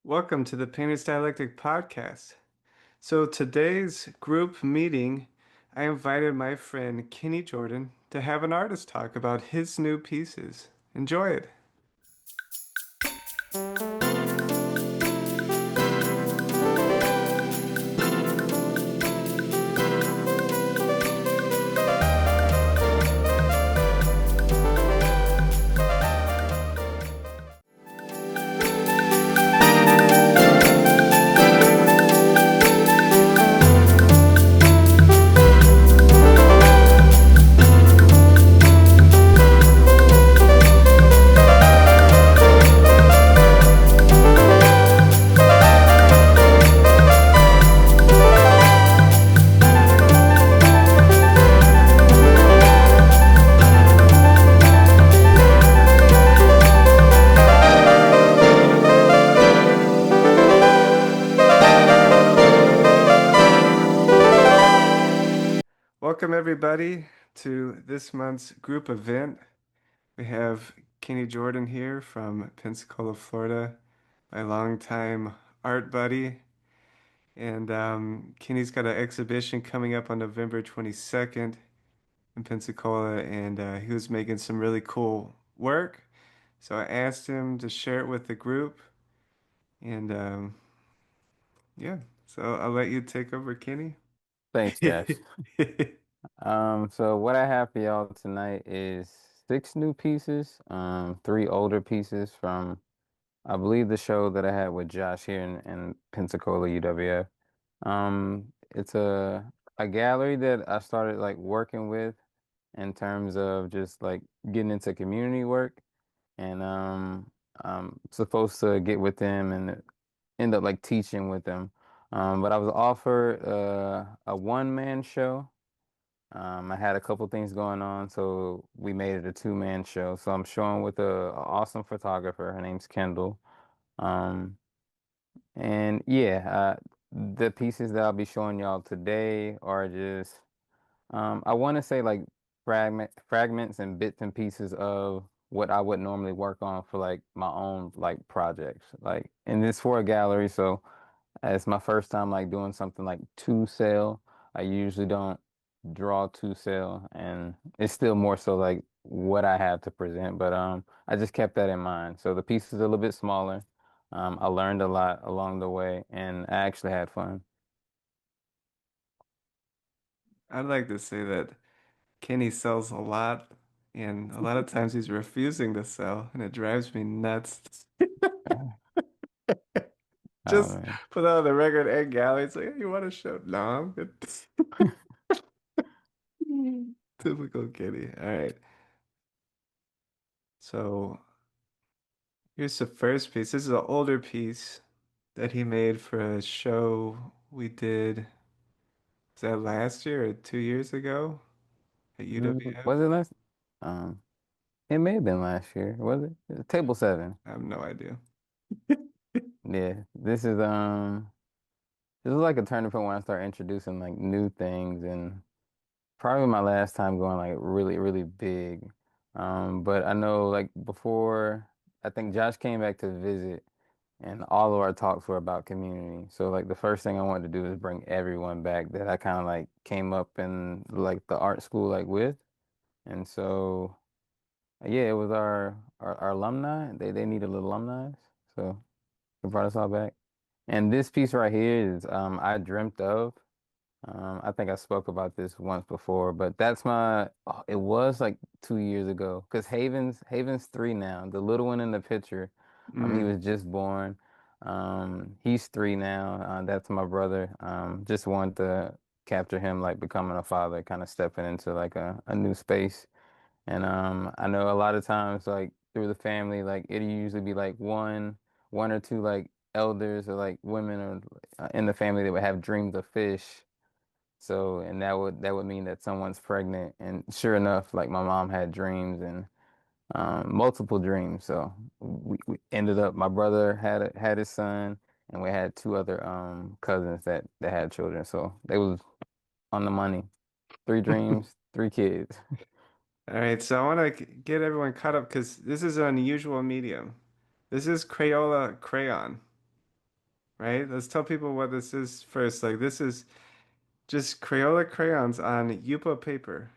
Welcome to the Painter's Dialectic Podcast. So, today's group meeting, I invited my friend Kenny Jordan to have an artist talk about his new pieces. Enjoy it. Welcome, everybody, to this month's group event. We have Kenny Jordan here from Pensacola, Florida, my longtime art buddy. And Kenny's got an exhibition coming up on November 22nd in Pensacola, and he was making some really cool work. So I asked him to share it with the group, and yeah, so I'll let you take over, Kenny. Thanks, Josh. So what I have for y'all tonight is six new pieces, three older pieces from I believe the show that I had with Josh here in Pensacola, UWF. It's a gallery that I started like working with in terms of just like getting into community work, and I'm supposed to get with them and end up like teaching with them. But I was offered a one-man show. I had a couple things going on, so we made it a two-man show. So I'm showing with a awesome photographer. Her name's Kendall. Um, and yeah, the pieces that I'll be showing y'all today are just, I want to say like fragments and bits and pieces of what I would normally work on for like my own like projects. Like, and it's for a gallery, so it's my first time like doing something like to sale. I usually don't draw to sale, and it's still more so like what I have to present. But I just kept that in mind. So the piece is a little bit smaller. I learned a lot along the way, and I actually had fun. I'd like to say that Kenny sells a lot, and a lot of times he's refusing to sell, and it drives me nuts. Oh Just man. put out the record and gallery. It's like, hey, you want to show? No, I'm good. Typical Kenny. All right. So here's the first piece. This is an older piece that he made for a show we did. Was that last year or 2 years ago at UWF? Was it last? Um, it may have been last year. Was it? Table seven. I have no idea. Yeah. This is like a turning point when I start introducing like new things, and probably my last time going like really, really big. But I know like before, I think Josh came back to visit, and all of our talks were about community. So like the first thing I wanted to do is bring everyone back that I kind of like came up in like the art school like with. And so yeah, it was our alumni. They needed alumni. So they brought us all back. And this piece right here is I dreamt of. I think I spoke about this once before, but that's it was like 2 years ago because Haven's three now. The little one in the picture, he Mm. was just born. He's three now. That's my brother. Just wanted to capture him like becoming a father, kind of stepping into like a new space. And I know a lot of times like through the family, like it usually be like one or two like elders or like women or in the family that would have dreams of fish. So, and that would mean that someone's pregnant. And sure enough, like my mom had dreams and multiple dreams. So we ended up, my brother had his son, and we had two other cousins that had children. So they was on the money. Three dreams, three kids. All right, so I want to get everyone caught up because this is an unusual medium. This is Crayola crayon. right? Let's tell people what this is first. Like this is just Crayola crayons on Yupo paper,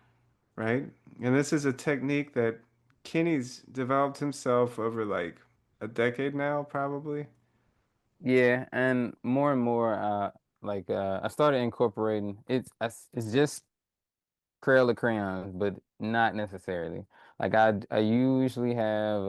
right? And this is a technique that Kinney's developed himself over like a decade now, probably. Yeah, and more, I started incorporating it's just Crayola crayons, but not necessarily. Like I usually have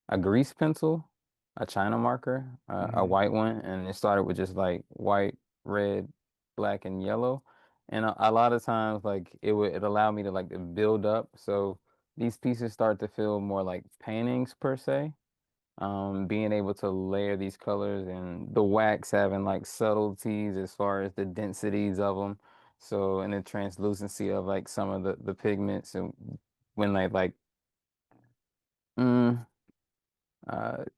a grease pencil, a China marker, a Hmm. white one, and it started with just like white, red, black, and yellow. And a lot of times, like it allowed me to like to build up. So these pieces start to feel more like paintings per se. Being able to layer these colors and the wax having like subtleties as far as the densities of them. So, and the translucency of like some of the pigments and when mm,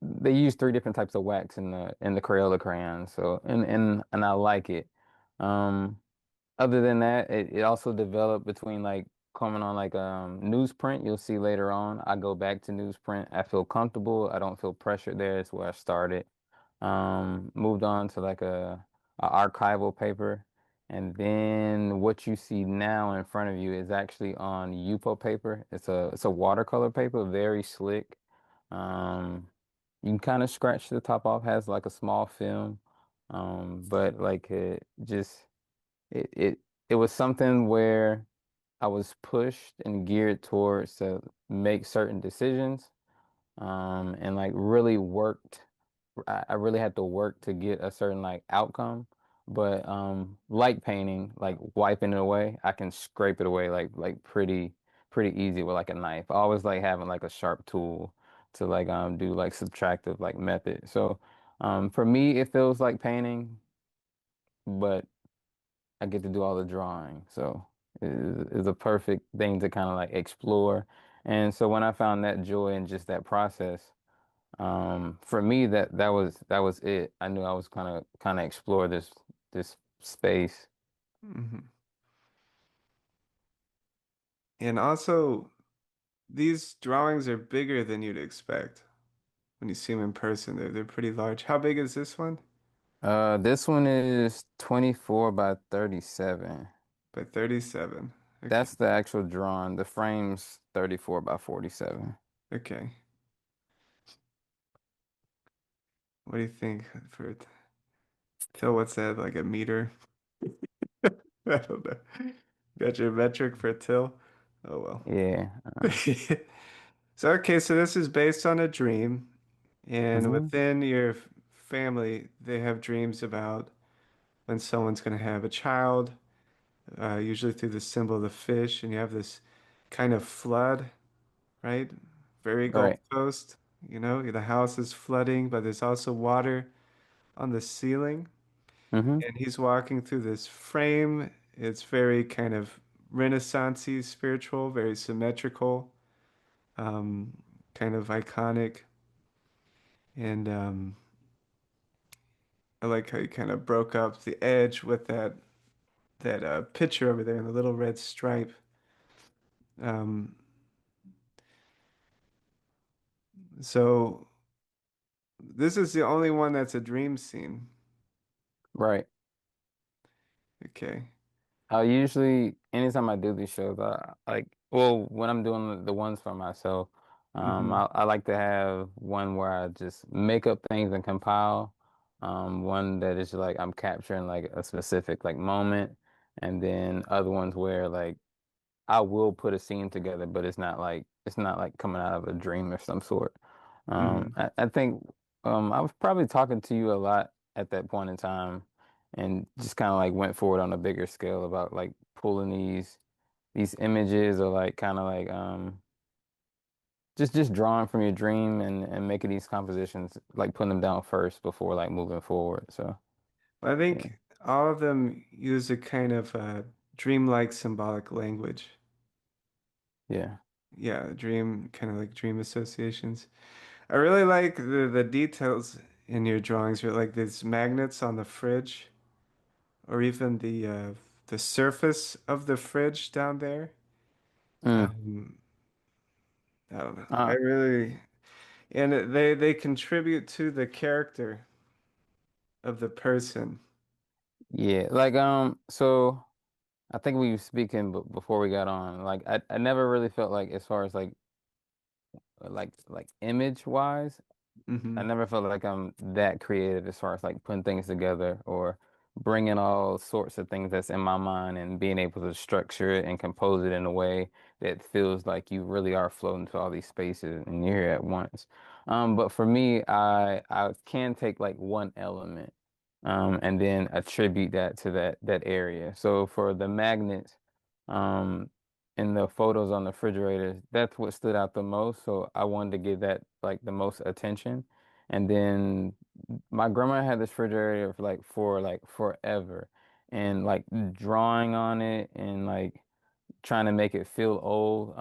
they use three different types of wax in the Crayola crayon. So, and I like it. Um, Other than that, it also developed between like coming on like newsprint. You'll see later on. I go back to newsprint. I feel comfortable. I don't feel pressured there. It's where I started. Moved on to like a archival paper. And then what you see now in front of you is actually on Yupo paper. It's a watercolor paper, very slick. Um, you can kind of scratch the top off, has like a small film. But like it just it it it was something where I was pushed and geared towards to make certain decisions, and like really worked. I really had to work to get a certain like outcome. But like painting, like wiping it away, I can scrape it away like pretty easy with like a knife. I always like having like a sharp tool to like do like subtractive like method. So for me, it feels like painting, but I get to do all the drawing. So it's a perfect thing to kind of like explore. And so when I found that joy in just that process, for me that was it. I knew I was kind of explore this space. Hmm. And also, these drawings are bigger than you'd expect when you see them in person. They're pretty large. How big is this one? This one is 24 by 37. By 37. Okay. That's the actual drawing. The frame's 34 by 47. Okay. What do you think for Till what's that, like a meter? I don't know. Got your metric for till? Oh well. Yeah. So okay, so this is based on a dream, and Mhm. within your family, they have dreams about when someone's going to have a child, usually through the symbol of the fish, and you have this kind of flood, right? Very Gulf Right. Coast, the house is flooding, but there's also water on the ceiling, Mhm. and he's walking through this frame. It's very kind of Renaissance-y, spiritual, very symmetrical, um, kind of iconic, and I like how you kind of broke up the edge with that picture over there in the little red stripe. Um, so this is the only one that's a dream scene. Right. Okay. I usually, anytime I do these shows, I like, well, when I'm doing the ones for myself, Hmm. I like to have one where I just make up things and compile. One that is like I'm capturing like a specific like moment, and then other ones where like I will put a scene together, but it's not like coming out of a dream of some sort. Hmm. I think I was probably talking to you a lot at that point in time, and just kind of like went forward on a bigger scale about like pulling these images or like kind of like just drawing from your dream and making these compositions like putting them down first before like moving forward. So I yeah, think all of them use a kind of dreamlike symbolic language. yeah. Yeah, dream, kind of like dream associations. I really like the details in your drawings, or like these magnets on the fridge, or even the surface of the fridge down there. Mm. Um, I don't know. I Uh, really, and they contribute to the character. of the person. Yeah, like so I think we were speaking before we got on. Like I never really felt like as far as like image wise, I Hmm. never felt like I'm that creative as far as like putting things together or bringing all sorts of things that's in my mind and being able to structure it and compose it in a way that feels like you really are floating to all these spaces and you're here at once. But for me, I can take like one element, and then attribute that to that area. So for the magnets, um, and the photos on the refrigerators, that's what stood out the most. So I wanted to give that like the most attention. And then my grandma had this refrigerator for like forever. And like drawing on it and like trying to make it feel old.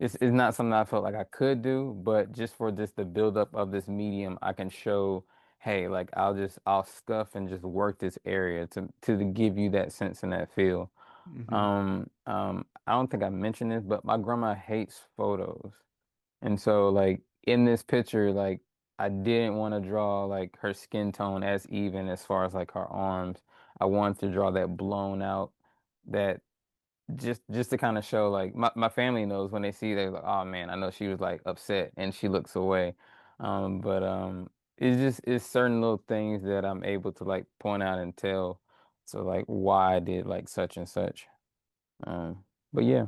It's not something I felt like I could do, but just for just the buildup of this medium, I can show, hey, like I'll scuff and just work this area to give you that sense and that feel. Hmm. I don't think I mentioned this, but my grandma hates photos. And so like in this picture, like I didn't want to draw like her skin tone as even as far as like her arms. I wanted to draw that blown out, that just to kind of show like my family knows when they see, they're like, oh man, I know she was like upset and she looks away. But it's certain little things that I'm able to like point out and tell, so like why I did like such and such. But yeah.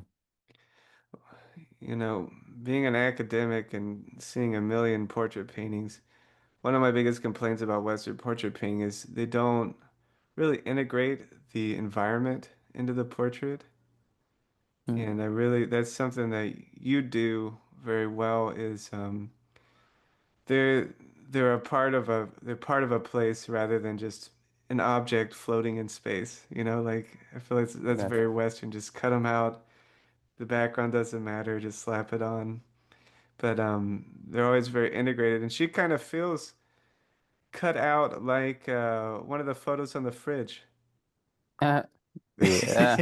You know, being an academic and seeing a million portrait paintings, one of my biggest complaints about Western portrait painting is they don't really integrate the environment into the portrait. Mm, And that's something that you do very well is they're they're part of a place rather than just an object floating in space. You know, like I feel like that's gotcha. very Western. Just cut them out. The background doesn't matter. Just slap it on. But they're always very integrated. And she kind of feels cut out like one of the photos on the fridge. Yeah.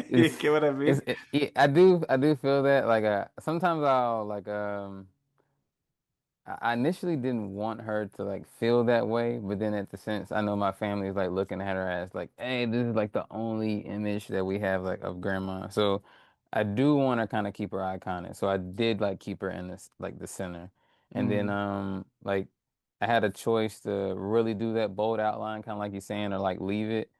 You It's get what I mean? I do feel that like sometimes I'll like I initially didn't want her to like feel that way, but then at the sense I know my family is like looking at her as like, hey, this is like the only image that we have like of grandma. So I do want to kind of keep her iconic. So I did like keep her in this like the center. And then Mm. like I had a choice to really do that bold outline, kind of like you're saying, or like leave it.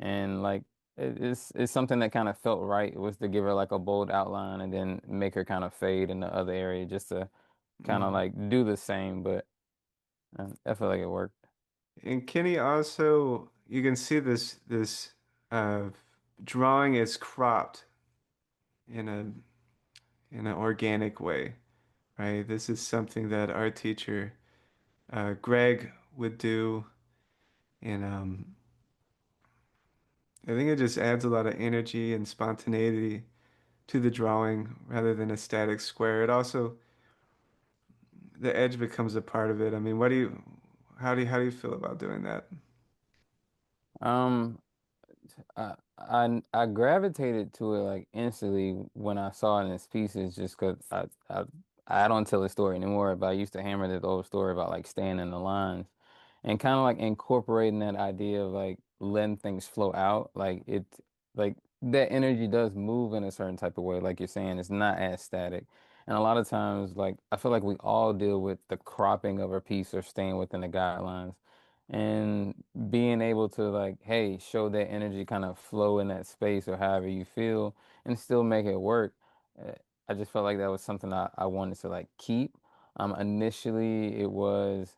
And like it's something that kind of felt right. It was to give her like a bold outline and then make her kind of fade in the other area just to kind of Mm. like do the same, but I feel like it worked. And Kenny also, you can see this uh, drawing is cropped in a in an organic way, right? This is something that our teacher Greg would do, and I think it just adds a lot of energy and spontaneity to the drawing rather than a static square. It also the edge becomes a part of it. I mean, how do you feel about doing that? Um, I gravitated to it like instantly when I saw it in its pieces, just because I don't tell the story anymore, but I used to hammer this old story about like staying in the lines and kind of like incorporating that idea of like letting things flow out. Like that energy does move in a certain type of way, like you're saying, it's not as static. And a lot of times, like I feel like we all deal with the cropping of a piece or staying within the guidelines. And being able to like, hey, show that energy kind of flow in that space or however you feel and still make it work. uh, I just felt like that was something I wanted to like keep. Initially it was,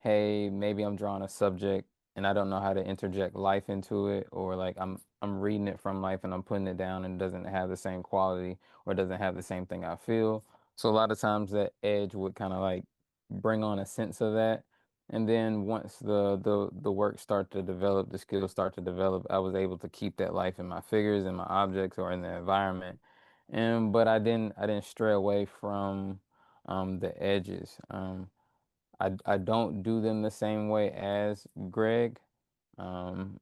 hey, maybe I'm drawing a subject and I don't know how to interject life into it, or like I'm reading it from life and I'm putting it down and it doesn't have the same quality or doesn't have the same thing I feel. So a lot of times that edge would kind of like bring on a sense of that. And then once the work start to develop, the skills start to develop, I was able to keep that life in my figures and my objects or in the environment. And but I didn't stray away from the edges. I don't do them the same way as Greg. Um,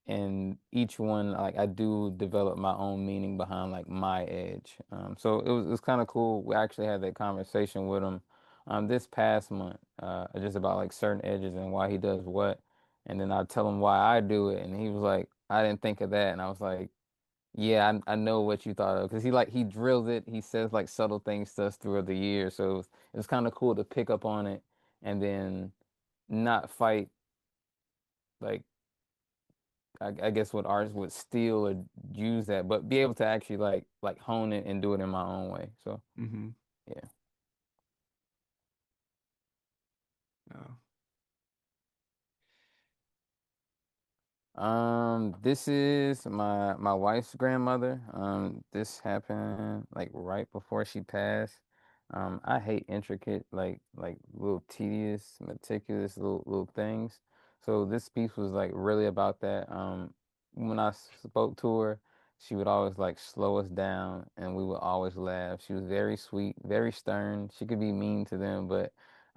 and each one like I do develop my own meaning behind like my edge. So it was kind of cool. We actually had that conversation with him this past month, just about like certain edges and why he does what. And then I tell him why I do it. And he was like, I didn't think of that. And I was like, yeah, I know what you thought of because he drills it. He says like subtle things to us throughout the year. So it was kind of cool to pick up on it and then not fight like I guess what artists would steal or use that, but be able to actually like hone it and do it in my own way. So Mm-hmm. yeah. Oh. This is my wife's grandmother. This happened like right before she passed. I hate intricate, like little tedious, meticulous little things. So this piece was like really about that. When I spoke to her, she would always like slow us down, and we would always laugh. She was very sweet, very stern. She could be mean to them, but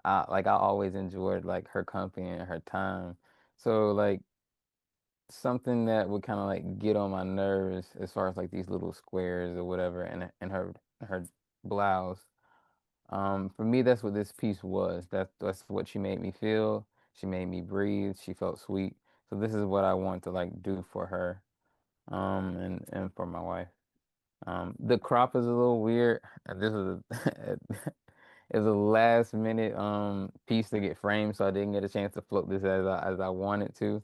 I always enjoyed like her company and her time. So like something that would kind of like get on my nerves as far as like these little squares or whatever and her blouse. For me that's what this piece was. That's what she made me feel. She made me breathe. She felt sweet. So this is what I want to like do for her and for my wife. The crop is a little weird. This is a is a last minute piece to get framed, so I didn't get a chance to float this as I wanted to.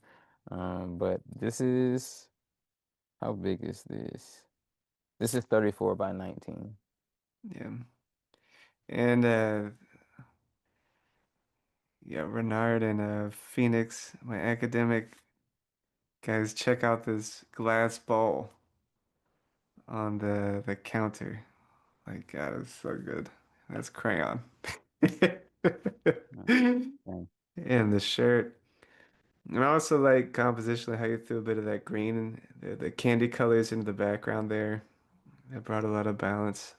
But this is how big is this? This is 34 by 19. Yeah. And yeah, Renard and Phoenix, my academic guys, check out this glass bowl on the counter. My God, it's so good. That's crayon. Uh, dang. And the shirt. And I also like compositionally how you threw a bit of that green and the candy colors into the background there. That brought a lot of balance.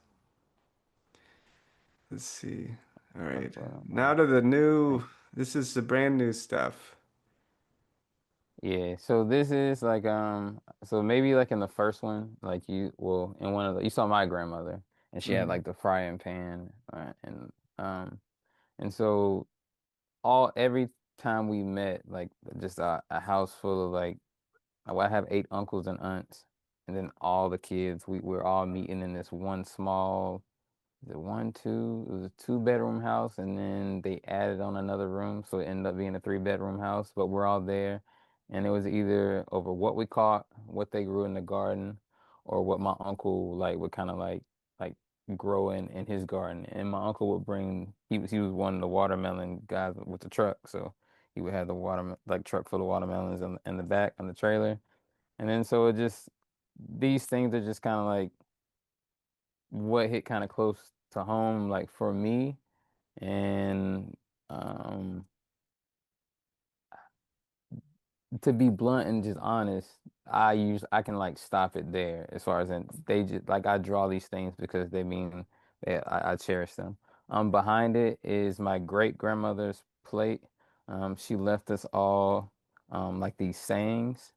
Let's see. All That's right. what I'm Now to the new, thank this is the brand new stuff. Yeah, so this is like so maybe like in the first one, like in one of the you saw my grandmother and she had Hmm. like the frying pan um and so all every time we met, like just a house full of like well, I have 8 uncles and aunts, and then all the kids. We're all meeting in this one small. Is it one, two? It was a 2 bedroom house, and then they added on another room, so it ended up being a 3 bedroom house. But we're all there, and it was either over what we caught, what they grew in the garden, or what my uncle like would kind of like grow in his garden. And my uncle would bring. He was one of the watermelon guys with the truck, so he would have the water like truck full of watermelons in the back on the trailer. And then so it just these things are just kind of like what hit kind of close to home, like for me. And um, to be blunt and just honest, I can like stop it there as far as in they just like I draw these things because they mean that I cherish them. Behind it is my great grandmother's plate. She left us all like these sayings.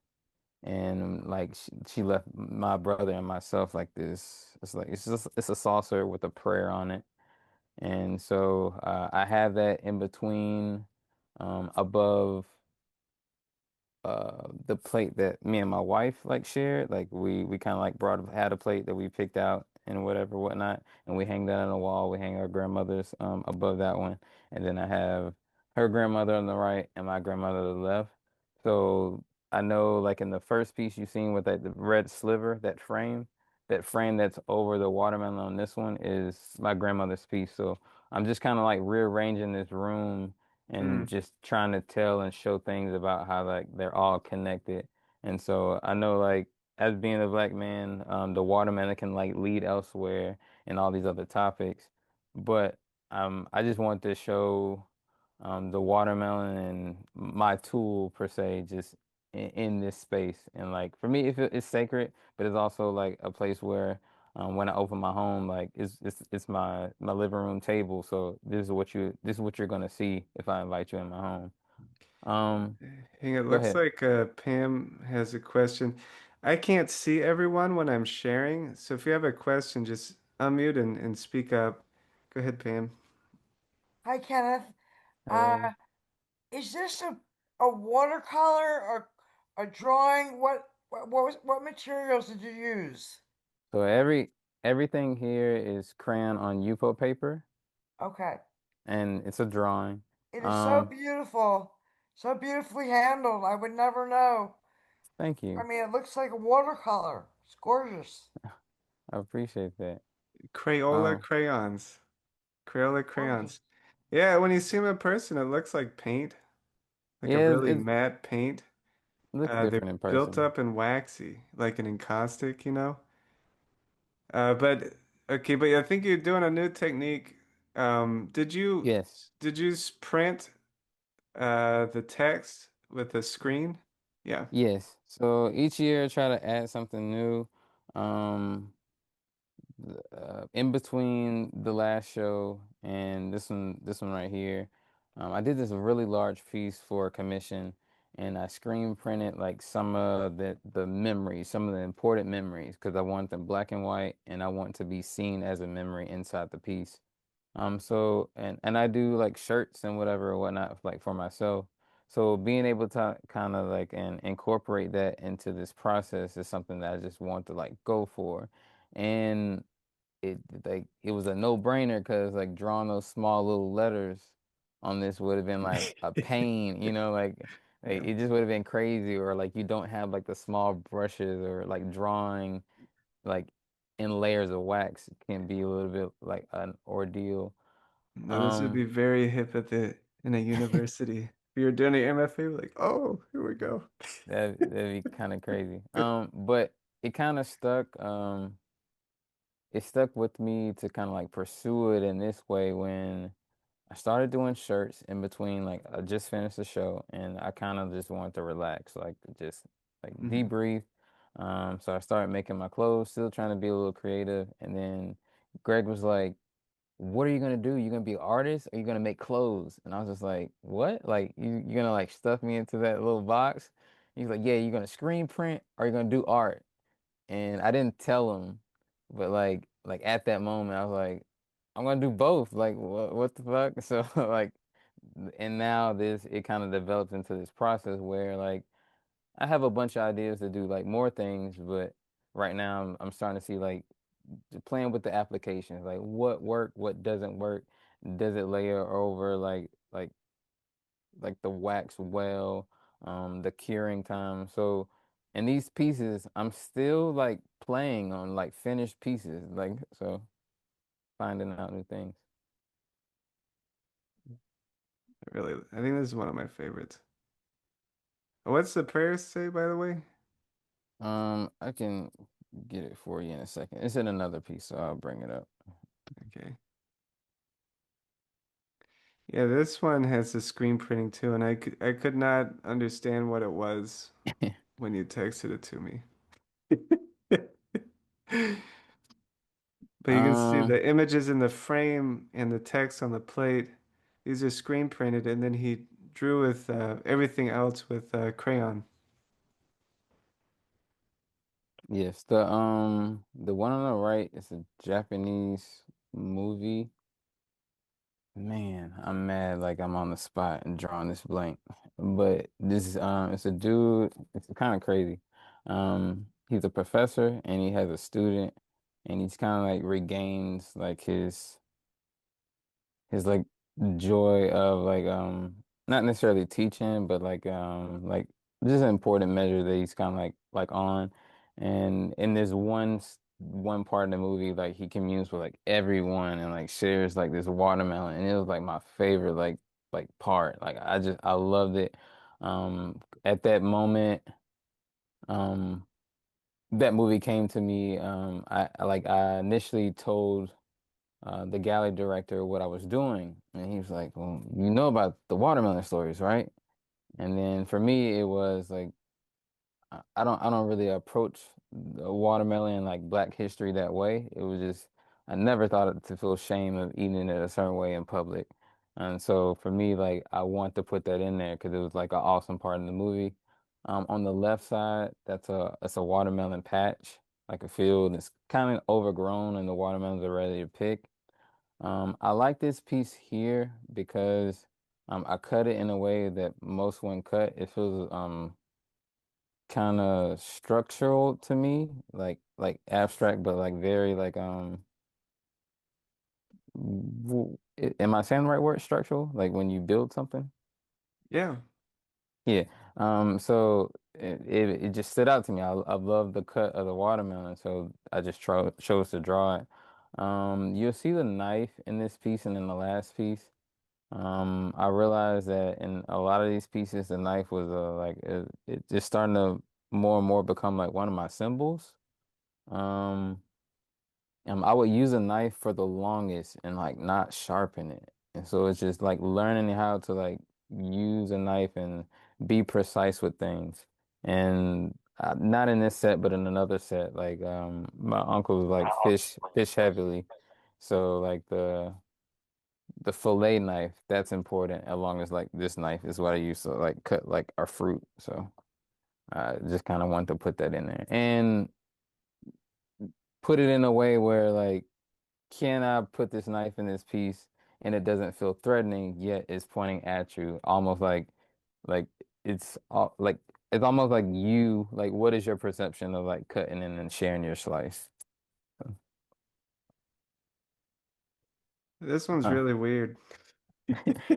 And like she left my brother and myself like this. It's like it's a saucer with a prayer on it, and so I have that in between, above the plate that me and my wife like shared. Like we kind of like brought had a plate that we picked out and whatever whatnot, and we hang that on the wall. We hang our grandmother's above that one, and then I have her grandmother on the right and my grandmother on the left. So I know like in the first piece you seen with that the red sliver, that frame that's over the watermelon on this one is my grandmother's piece. So I'm just kind of like rearranging this room and Mm. just trying to tell and show things about how like they're all connected. And so I know like as being a black man, the watermelon can like lead elsewhere and all these other topics. But I just want to show the watermelon and my tool per se just in this space. And like for me, it's sacred, but it's also like a place where when I open my home, like it's my living room table. So this is what you're gonna see if I invite you in my home. Um, Hang it Go looks ahead. like Pam has a question. I can't see everyone when I'm sharing, so if you have a question, just unmute and speak up. Go ahead, Pam. Hi, Kenneth. Uh, Hey. is this a watercolor or a drawing? What materials did you use? So everything here is crayon on UFO paper, Okay. and it's a drawing. It is so Um, beautiful, so beautifully handled. I would never know. Thank I you. mean, it looks like a watercolor. It's gorgeous. I appreciate that. Crayola Um, crayons. Crayola Gorgeous. crayons. Yeah, when you see them in person, it looks like paint, like a yeah, really it matte paint. looks They're different in built person. up and waxy, like an encaustic, you know? But okay, but I think you're doing a new technique. Did you Yes. print the text with a screen? Yeah. Yes. So each year I try to add something new. Um, in between the last show and this one right here, I did this really large piece for a commission, and I screen printed like some of the memories, some of the important memories, because I want them black and white, and I want to be seen as a memory inside the piece. So and I do like shirts and whatever or whatnot like for myself. So being able to kind of like and incorporate that into this process is something that I just want to like go for. And it like it was a no-brainer because like drawing those small little letters on this would have been like a pain, like Yeah. it just would have been crazy, or like you don't have like the small brushes, or like drawing like in layers of wax can be a little bit like an ordeal. No, this would be Um, very hip at the in a university. If you're doing an MFA, like, oh, here we go. that'd be kind of crazy. But it kind of stuck. It stuck with me to kind of like pursue it in this way when I started doing shirts in between. Like I just finished the show and I kind of just wanted to relax, like just like Mhm. debrief. So I started making my clothes, still trying to be a little creative. And then Greg was like, "What are you gonna do? You gonna be an artist, or you gonna make clothes?" And I was just like, "What? Like you gonna like stuff me into that little box?" He's like, "Yeah, you're gonna screen print, or you're gonna do art." And I didn't tell him, but like at that moment, I was like, "I'm gonna do both." Like what the fuck? So like, and now this it kind of develops into this process where like I have a bunch of ideas to do like more things, but right now I'm starting to see like playing with the applications, like what work, what doesn't work, does it layer over like the wax well, the curing time. So in these pieces, I'm still like playing on like finished pieces, like so finding out new things. Really, I think this is one of my favorites. What's the prayer say, by the way? I can get it for you in a second. It's in another piece, so I'll bring it up. Okay. Yeah, this one has the screen printing too, and I could not understand what it was when you texted it to me. But you can see Um, the images in the frame and the text on the plate. These are screen printed, and then he drew with everything else with crayon. yes, the one on the right is a Japanese movie. Man, I'm mad like I'm on the spot and drawing this blank. But this it's a dude, it's kind of crazy. He's a professor and he has a student, and he's kind of like regains like his like joy of like not necessarily teaching, but like just an important measure that he's kind of like on. And in this one part of the movie, like he communes with like everyone and like shares like this watermelon, and it was like my favorite like part. Like I loved it. At that moment, um that movie came to me. I initially told the galley director what I was doing, and he was like, "Well, you know about the watermelon stories, right?" And then for me, it was like I don't really approach the watermelon and like Black history that way. It was just I never thought to feel shame of eating it a certain way in public, and so for me, like I want to put that in there because it was like an awesome part of the movie. On the left side, that's a watermelon patch, like a field. It's kind of overgrown, and the watermelons are ready to pick. I like this piece here because I cut it in a way that most wouldn't cut. It feels kind of structural to me, like abstract, but like very like am I saying the right word? Structural, like when you build something. Yeah. Yeah. So it just stood out to me. I love the cut of the watermelon, so I just chose to draw it. You'll see the knife in this piece and in the last piece. I realized that in a lot of these pieces, the knife was it just starting to more and more become like one of my symbols. Um, I would use a knife for the longest and like not sharpen it. And so it's just like learning how to like use a knife and be precise with things. And not in this set, but in another set, like my uncle was like fish heavily. So like the fillet knife, that's important, as long as like this knife is what I use to like cut like a fruit. So I just kind of want to put that in there and put it in a way where like, can I put this knife in this piece and it doesn't feel threatening, yet it's pointing at you, almost like like it's almost like you like what is your perception of like cutting in and sharing your slice? This one's Uh, really weird.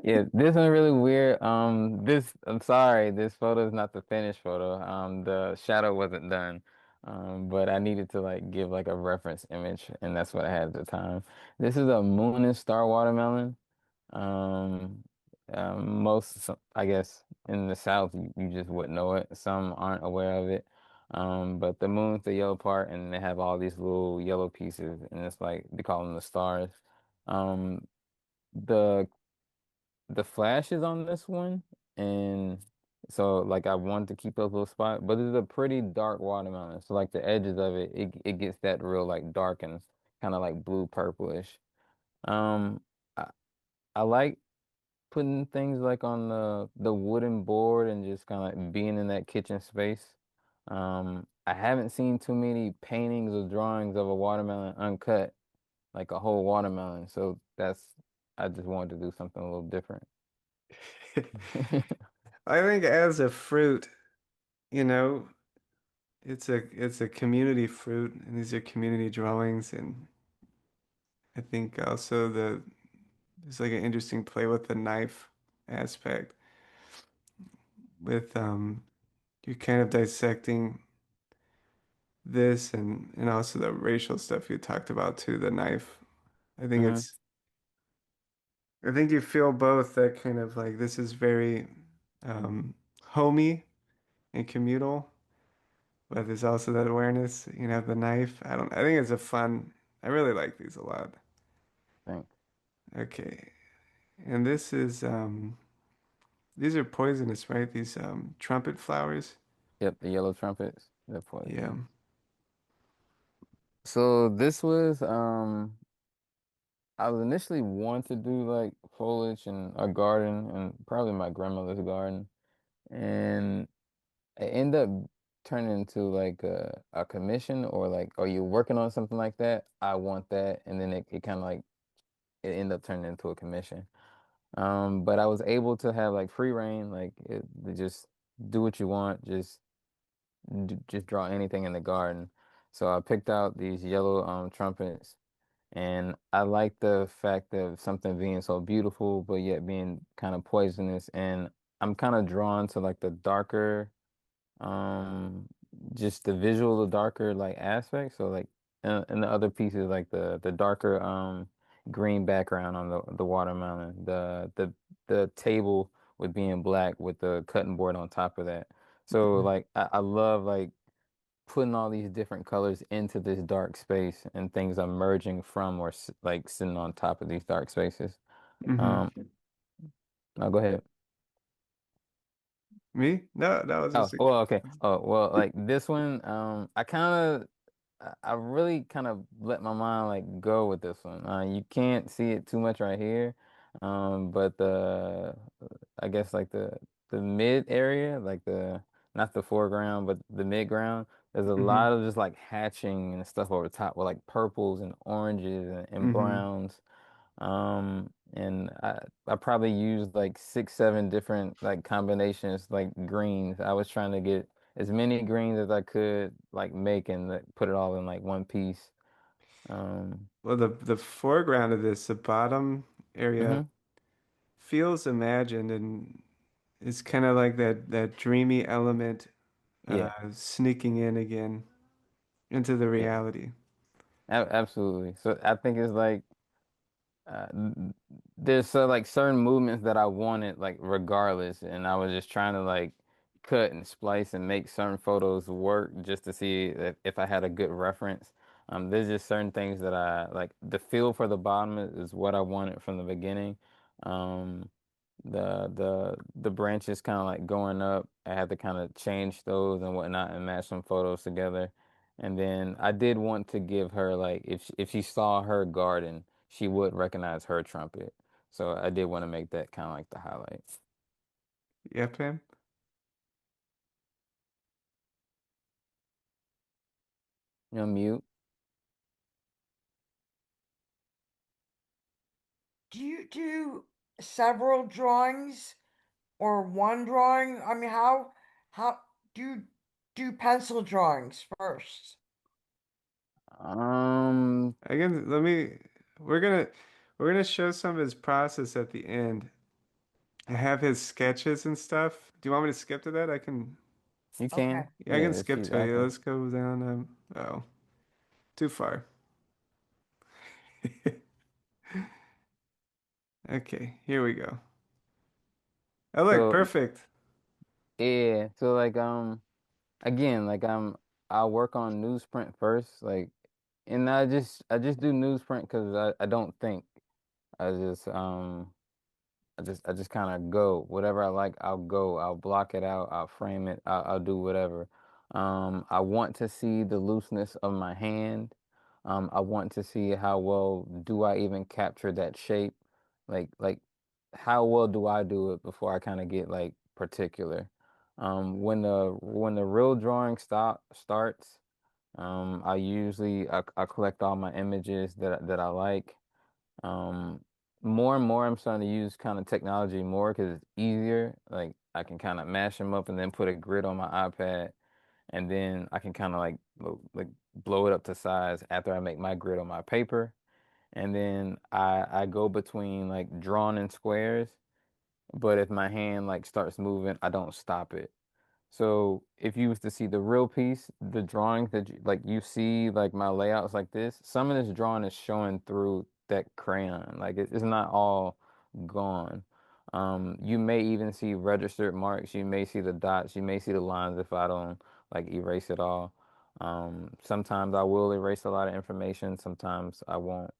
Yeah, this one really weird. I'm sorry, this photo is not the finished photo. The shadow wasn't done. But I needed to like give like a reference image, and that's what I had at the time. This is a moon and star watermelon. Um, I guess, in the South, you just wouldn't know it. Some aren't aware of it. But the moon's the yellow part, and they have all these little yellow pieces, and it's like they call them the stars. Um, the the flash is on this one, and so like I wanted to keep those little spots, but it's a pretty dark watermelon. So like the edges of it gets that real like dark and kind of like blue purplish. Um, I, I like putting things like on the wooden board and just kind of like being in that kitchen space. I haven't seen too many paintings or drawings of a watermelon uncut, like a whole watermelon. So I just wanted to do something a little different. I think as a fruit, you know, it's a community fruit, and these are community drawings, and I think also there's like an interesting play with the knife aspect with you're kind of dissecting this and also the racial stuff you talked about too, the knife. I think Mhm. it's I think you feel both that kind of like this is very homey and communal, but there's also that awareness, the knife. I think it's a fun, I really like these a lot. Thanks. Okay. And these are poisonous, right? These trumpet flowers. Yep, the yellow trumpets, they're Yeah. poison. So this was I was initially wanting to do like foliage and a garden and probably my grandmother's garden. And it ended up turning into like a commission or like, are you working on something like that? I want that. And then it kind of like it ended up turning into a commission. But I was able to have like free reign, like just do what you want, just draw anything in the garden. So I picked out these yellow trumpets, and I like the fact of something being so beautiful, but yet being kind of poisonous. And I'm kind of drawn to like the darker um just the visual, the darker like aspect. So like and the other pieces like the darker green background on the watermelon, the table with being black with the cutting board on top of that. So hmm like I love like putting all these different colors into this dark space and things are merging from or like sitting on top of these dark spaces. hmm Um, I'll go ahead. Me? No, that was Oh, just a well, okay. Oh, well, like this one, I really kind of let my mind like go with this one. You can't see it too much right here. But I guess like the mid area, like not the foreground, but the mid ground, there's a hmm lot of just like hatching and stuff over top with like purples and oranges and hmm browns. And I probably used like six, seven different like combinations, like greens. I was trying to get as many greens as I could, like make and like, put it all in like one piece. Um, Well, the foreground of this, the bottom area, hmm feels imagined and it's kind of like that dreamy element yeah, sneaking in again into the yeah, reality. absolutely. So I think it's like there's like certain movements that I wanted like regardless, and I was just trying to like cut and splice and make certain photos work just to see if I had a good reference. There's just certain things that I like. The feel for the bottom is what I wanted from the beginning. Um, the branches kind of like going up. I had to kind of change those and whatnot and match some photos together. And then I did want to give her like if she saw her garden, she would recognize her trumpet. So I did want to make that kind of like the highlight. Yeah, Pam? Mute. Do you do several drawings or one drawing? I mean, how do you do pencil drawings first? Um, Again, let me we're gonna we're gonna show some of his process at the end. I have his sketches and stuff. Do you want me to skip to that? I can you Okay. can. yeah, I can Yeah, if skip you to I it. can. Let's go down oh, too far. Okay, here we go. Oh look, So perfect. yeah, so like again, like I'll work on newsprint first, like and I just do newsprint because I don't think. I just I just kind of go whatever I like. I'll go. I'll block it out. I'll frame it. I'll do whatever. I want to see the looseness of my hand. I want to see how well do I even capture that shape. Like how well do I do it before I kind of get like particular. When the real drawing starts, I collect all my images that I like. Um, More and more, I'm starting to use kind of technology more because it's easier. Like I can kind of mash them up and then put a grid on my iPad, and then I can kind of like like blow it up to size after I make my grid on my paper, and then I go between like drawn in squares. But if my hand like starts moving, I don't stop it. So if you was to see the real piece, the drawings that you see like my layouts like this, some of this drawing is showing through that crayon. Like it's not all gone. You may even see registered marks. You may see the dots. You may see the lines if I don't like erase it all. Sometimes I will erase a lot of information. Sometimes I won't.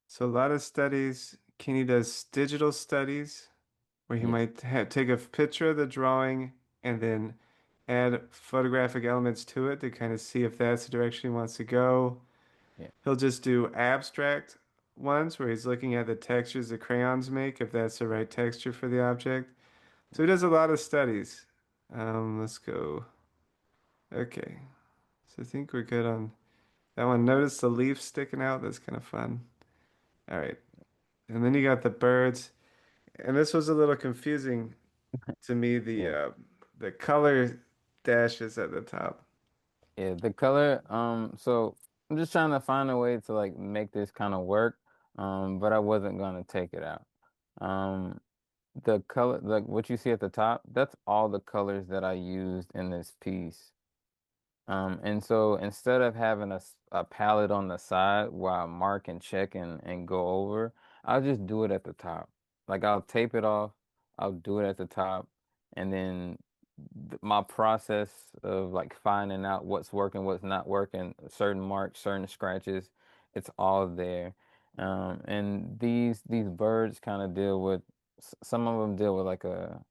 So a lot of studies, Kenny does digital studies where he Yeah, might take a picture of the drawing and then add photographic elements to it to kind of see if that's the direction he wants to go. yeah. He'll just do abstract ones where he's looking at the textures the crayons make, if that's the right texture for the object. So he does a lot of studies. Let's go. Okay. So I think we're good on that one. Notice the leaf sticking out. That's kind of fun. All right. And then you got the birds. And this was a little confusing to me, Yeah. the color dashes at the top. Yeah, the color, so I'm just trying to find a way to like make this kind of work, but I wasn't gonna take it out. Um, the color, like what you see at the top, that's all the colors that I used in this piece. And so instead of having a palette on the side where I mark and check and go over, I'll just do it at the top. Like I'll tape it off, I'll do it at the top, and then my process of like finding out what's working, what's not working, certain marks, certain scratches, it's all there. And these birds kind of deal with some of them deal with like a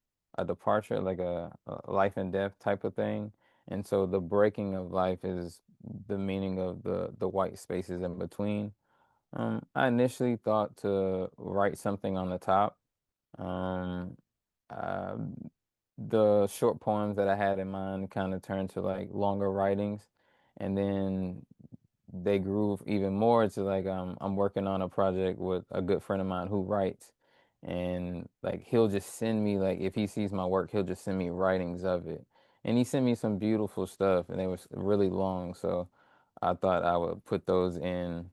departure, like a life and death type of thing. And so the breaking of life is the meaning of the white spaces in between. I initially thought to write something on the top. Um, uh, the short poems that I had in mind kind of turned to like longer writings, and then they grew even more to like I'm working on a project with a good friend of mine who writes, and like he'll just send me like if he sees my work, he'll just send me writings of it. And he sent me some beautiful stuff, and they was really long, so I thought I would put those in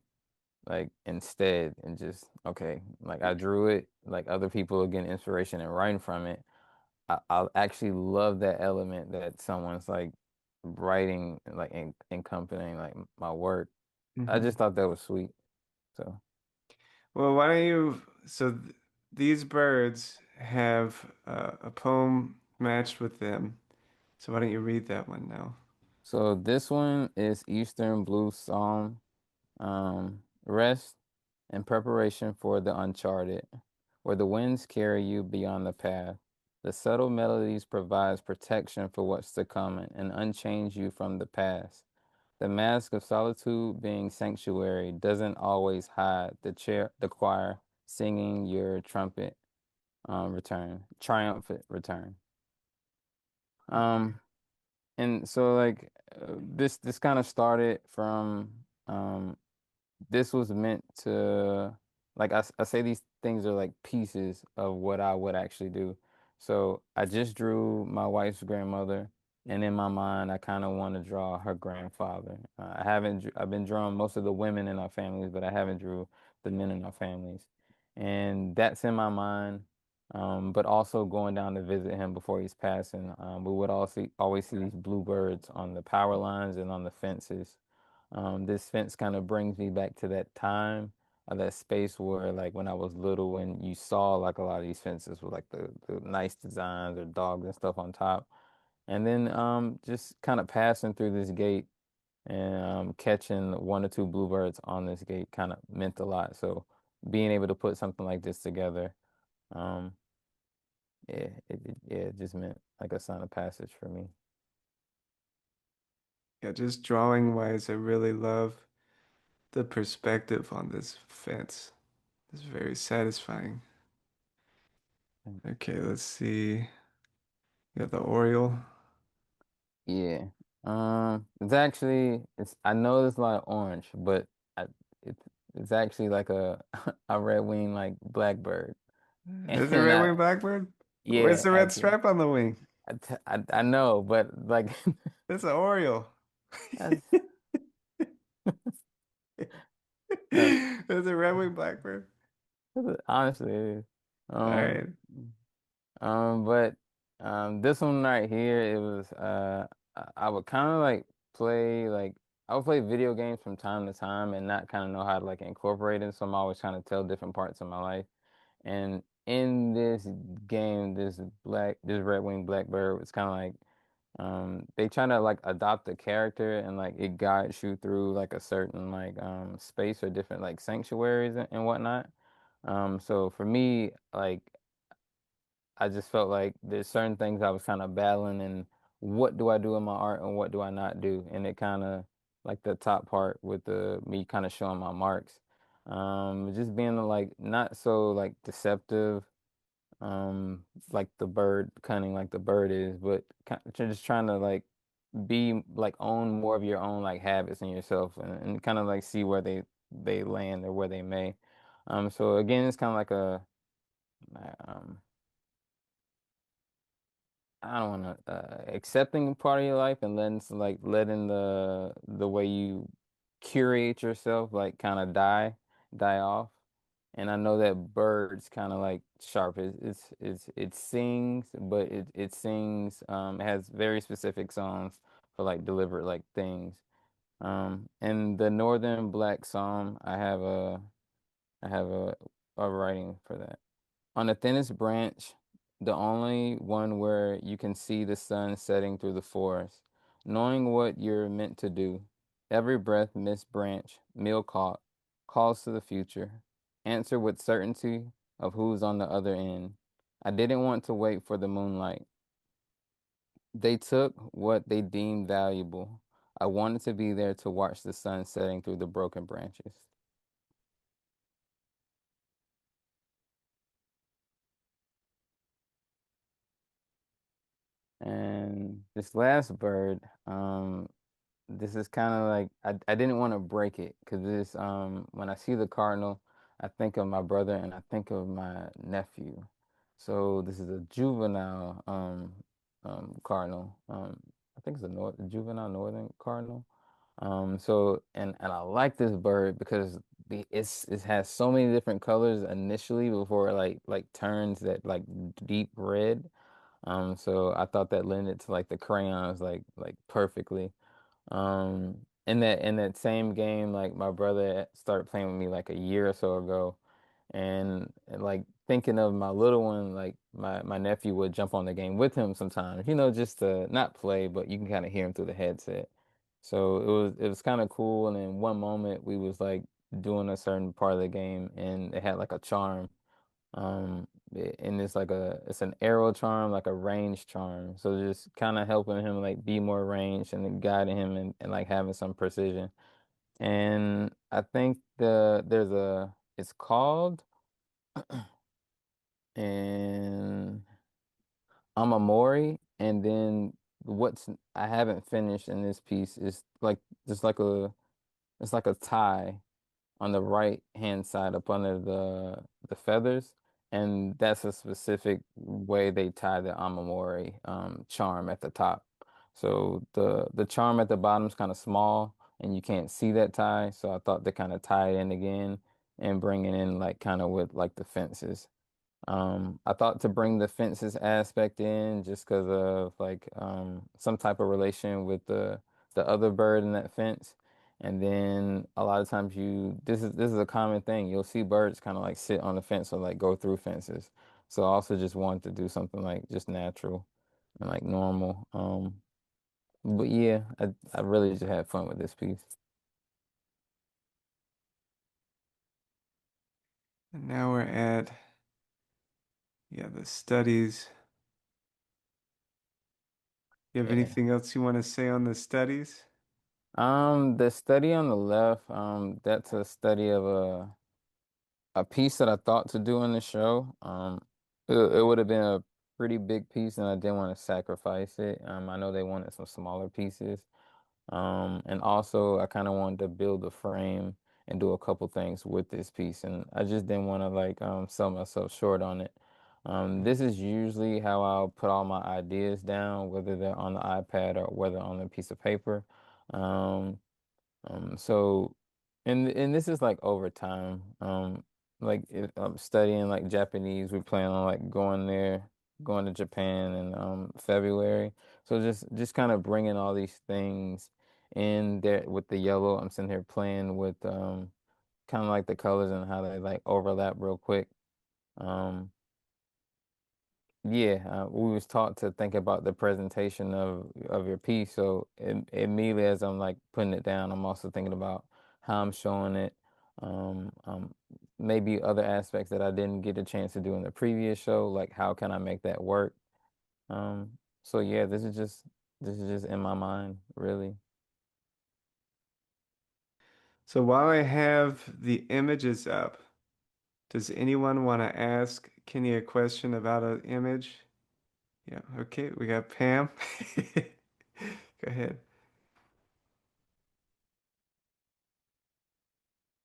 like instead and just okay, like I drew it, like other people are getting inspiration and writing from it. I'll actually love that element that someone's like writing, like accompanying like my work. I Hmm. just thought that was sweet. So, Well, why don't you? So these birds have a poem matched with them. So why don't you read that one now? so this one is Eastern Blue Psalm, rest and preparation for the uncharted, where the winds carry you beyond the path. The subtle melodies provides protection for what's to come and unchange you from the past. The mask of solitude being sanctuary doesn't always hide the choir singing your trumpet return, triumphant return. Okay. Um, and so like this kind of started from this was meant to like I say these things are like pieces of what I would actually do. So I just drew my wife's grandmother, and in my mind I kind of want to draw her grandfather. I haven't I've been drawing most of the women in our families, but I haven't drew the men in our families, and that's in my mind. But also going down to visit him before he's passing, we would always see these bluebirds on the power lines and on the fences. This fence kind of brings me back to that time or that space where like when I was little and you saw like a lot of these fences with like the nice designs or dogs and stuff on top. And then just kind of passing through this gate and catching one or two bluebirds on this gate kind of meant a lot. So being able to put something like this together, um, it just meant like a sign of passage for me. Yeah, just drawing wise, I really love the perspective on this fence. It's very satisfying. Okay, let's see. You got the Oriole. Yeah. It's actually I know there's a lot of orange, but I it's it's actually like a a red wing like blackbird. Is it And red-winged blackbird? Where's yeah, the red actually stripe on the wing? I know, but like It's an Oriole. that's no, It's a red-winged blackbird. honestly it is. All Um right. but this one right here it was I would kind of like play like I would play video games from time to time and not kind of know how to like incorporate it. So I'm always trying to tell different parts of my life. And in this game, this Red Winged Blackbird was kind of like they trying to like adopt a character and like it guides you through like a certain like space or different like sanctuaries and whatnot. So for me, like I just felt like there's certain things I was kind of battling and what do I do in my art and what do I not do? And it kind of like the top part with the me kind of showing my marks. Just being like not so like deceptive, like the bird cunning like the bird is, but just trying to like be like own more of your own like habits in yourself and kind of like see where they land or where they may. So again, it's kind of like a um I don't want to accepting part of your life and letting the way you curate yourself like kind of die off. And I know that birds kind of like sharp. It sings, but it sings. It has very specific songs for like deliberate like things. In the Northern Black Psalm, I have a writing for that. On the thinnest branch, the only one where you can see the sun setting through the forest, knowing what you're meant to do. Every breath missed branch, meal caught, calls to the future. Answer with certainty of who's on the other end. I didn't want to wait for the moonlight. They took what they deemed valuable. I wanted to be there to watch the sun setting through the broken branches. And this last bird, this is kind of like I didn't want to break it because this when I see the cardinal, I think of my brother and I think of my nephew. So this is a juvenile cardinal. I think it's a juvenile northern cardinal. So and I like this bird because it has so many different colors initially before it like turns that like deep red. So I thought that lended to like the crayons like perfectly. In that same game, like my brother started playing with me like a year or so ago, and like thinking of my little one, like my nephew would jump on the game with him sometimes, just to not play, but you can kind of hear him through the headset. So it was kind of cool. And then one moment we was like doing a certain part of the game, and it had like a charm. And it's an arrow charm, like a range charm. So just kind of helping him like be more ranged and then guiding him and like having some precision. And I think it's called and Amamori. And then what's I haven't finished in this piece is like just like it's like a tie on the right hand side up under the feathers, and that's a specific way they tie the amamori charm at the top. So the charm at the bottom is kind of small and you can't see that tie, so I thought to kind of tie it in again and bring it in like kind of with like the fences. I thought to bring the fences aspect in just because of like some type of relation with the other bird in that fence. And then a lot of times this is a common thing. You'll see birds kind of like sit on the fence or like go through fences. So I also just wanted to do something like just natural and like normal. But yeah, I really just had fun with this piece. And now we're at, yeah, the studies. You have Yeah. anything else you want to say on the studies? The study on the left, that's a study of a piece that I thought to do in the show. It would have been a pretty big piece, and I didn't want to sacrifice it. I know they wanted some smaller pieces. And also I kind of wanted to build a frame and do a couple things with this piece, and I just didn't want to like sell myself short on it. This is usually how I'll put all my ideas down, whether they're on the iPad or whether on a piece of paper. Um, so, and this is like over time. Like I'm studying like Japanese. We plan on like going to Japan in February. So just kind of bringing all these things in there with the yellow. I'm sitting here playing with kind of like the colors and how they like overlap real quick. Um, yeah, we was taught to think about the presentation of your piece. So immediately as I'm like putting it down, I'm also thinking about how I'm showing it. Um, um, Maybe other aspects that I didn't get a chance to do in the previous show, like how can I make that work? So yeah, this is just in my mind, really. So while I have the images up, does anyone want to ask Kenny a question about an image? Yeah, okay, we got Pam. Go ahead.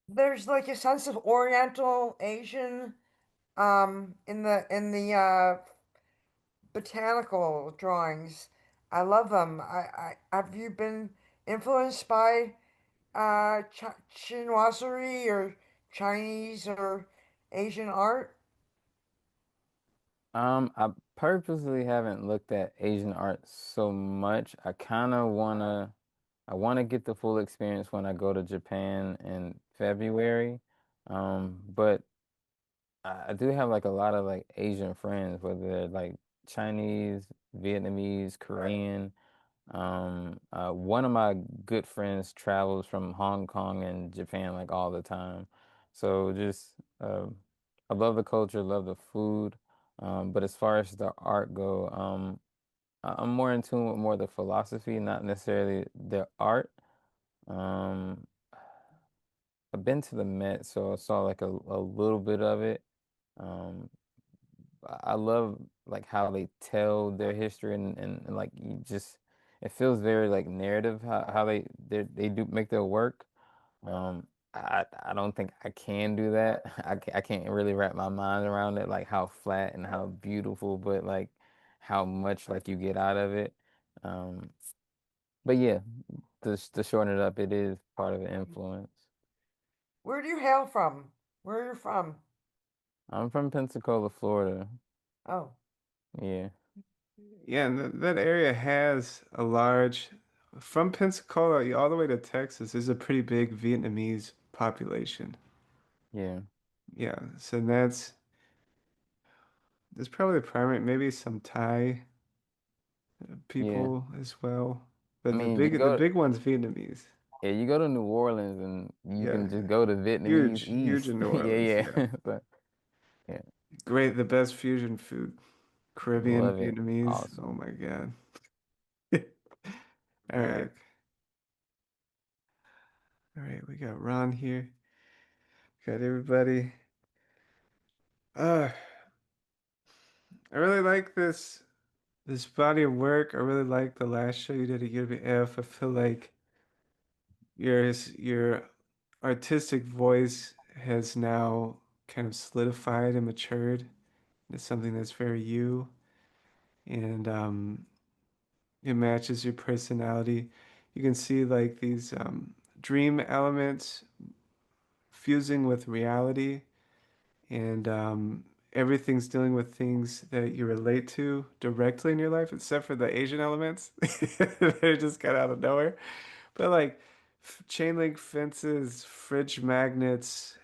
There's like a sense of Oriental Asian in the botanical drawings. I love them. I have you been influenced by chinoiserie or Chinese or Asian art? I purposely haven't looked at Asian art so much. I wanna get the full experience when I go to Japan in February. But I do have like a lot of like Asian friends, whether they're like Chinese, Vietnamese, Korean. One of my good friends travels from Hong Kong and Japan like all the time. So just I love the culture, love the food. But as far as the art go, I'm more in tune with more the philosophy, not necessarily the art. Um, I've been to the Met, so I saw like a little bit of it. Um, I love like how they tell their history and like you just it feels very like narrative how they do make their work. I don't think I can do that. I can't really wrap my mind around it, like how flat and how beautiful, but like how much like you get out of it. Um, but yeah, to shorten it up, it is part of an influence. Where do you hail from? Where are you from? I'm from Pensacola, Florida. Oh, Yeah, Yeah, and that area has a large, from Pensacola all the way to Texas, there's a pretty big Vietnamese population. yeah, Yeah, so that's probably the primary, maybe some Thai yeah. people as well. I But mean, the big one's Vietnamese. you go to New Orleans and you Yeah, can just go to Vietnamese huge East. in New Yeah, Orleans. yeah. Yeah, But yeah, great, the best fusion food, Caribbean love it. Vietnamese. Oh Awesome. my God. All right, right. all right, we got Ron here. Got everybody. Uh, I really like this body of work. I really like the last show you did at UWF. I feel like your artistic voice has now kind of solidified and matured. It's something that's very you, and it matches your personality. You can see like these dream elements fusing with reality, and everything's dealing with things that you relate to directly in your life, except for the Asian elements. They're just kind of out of nowhere. But like chain link fences, fridge magnets,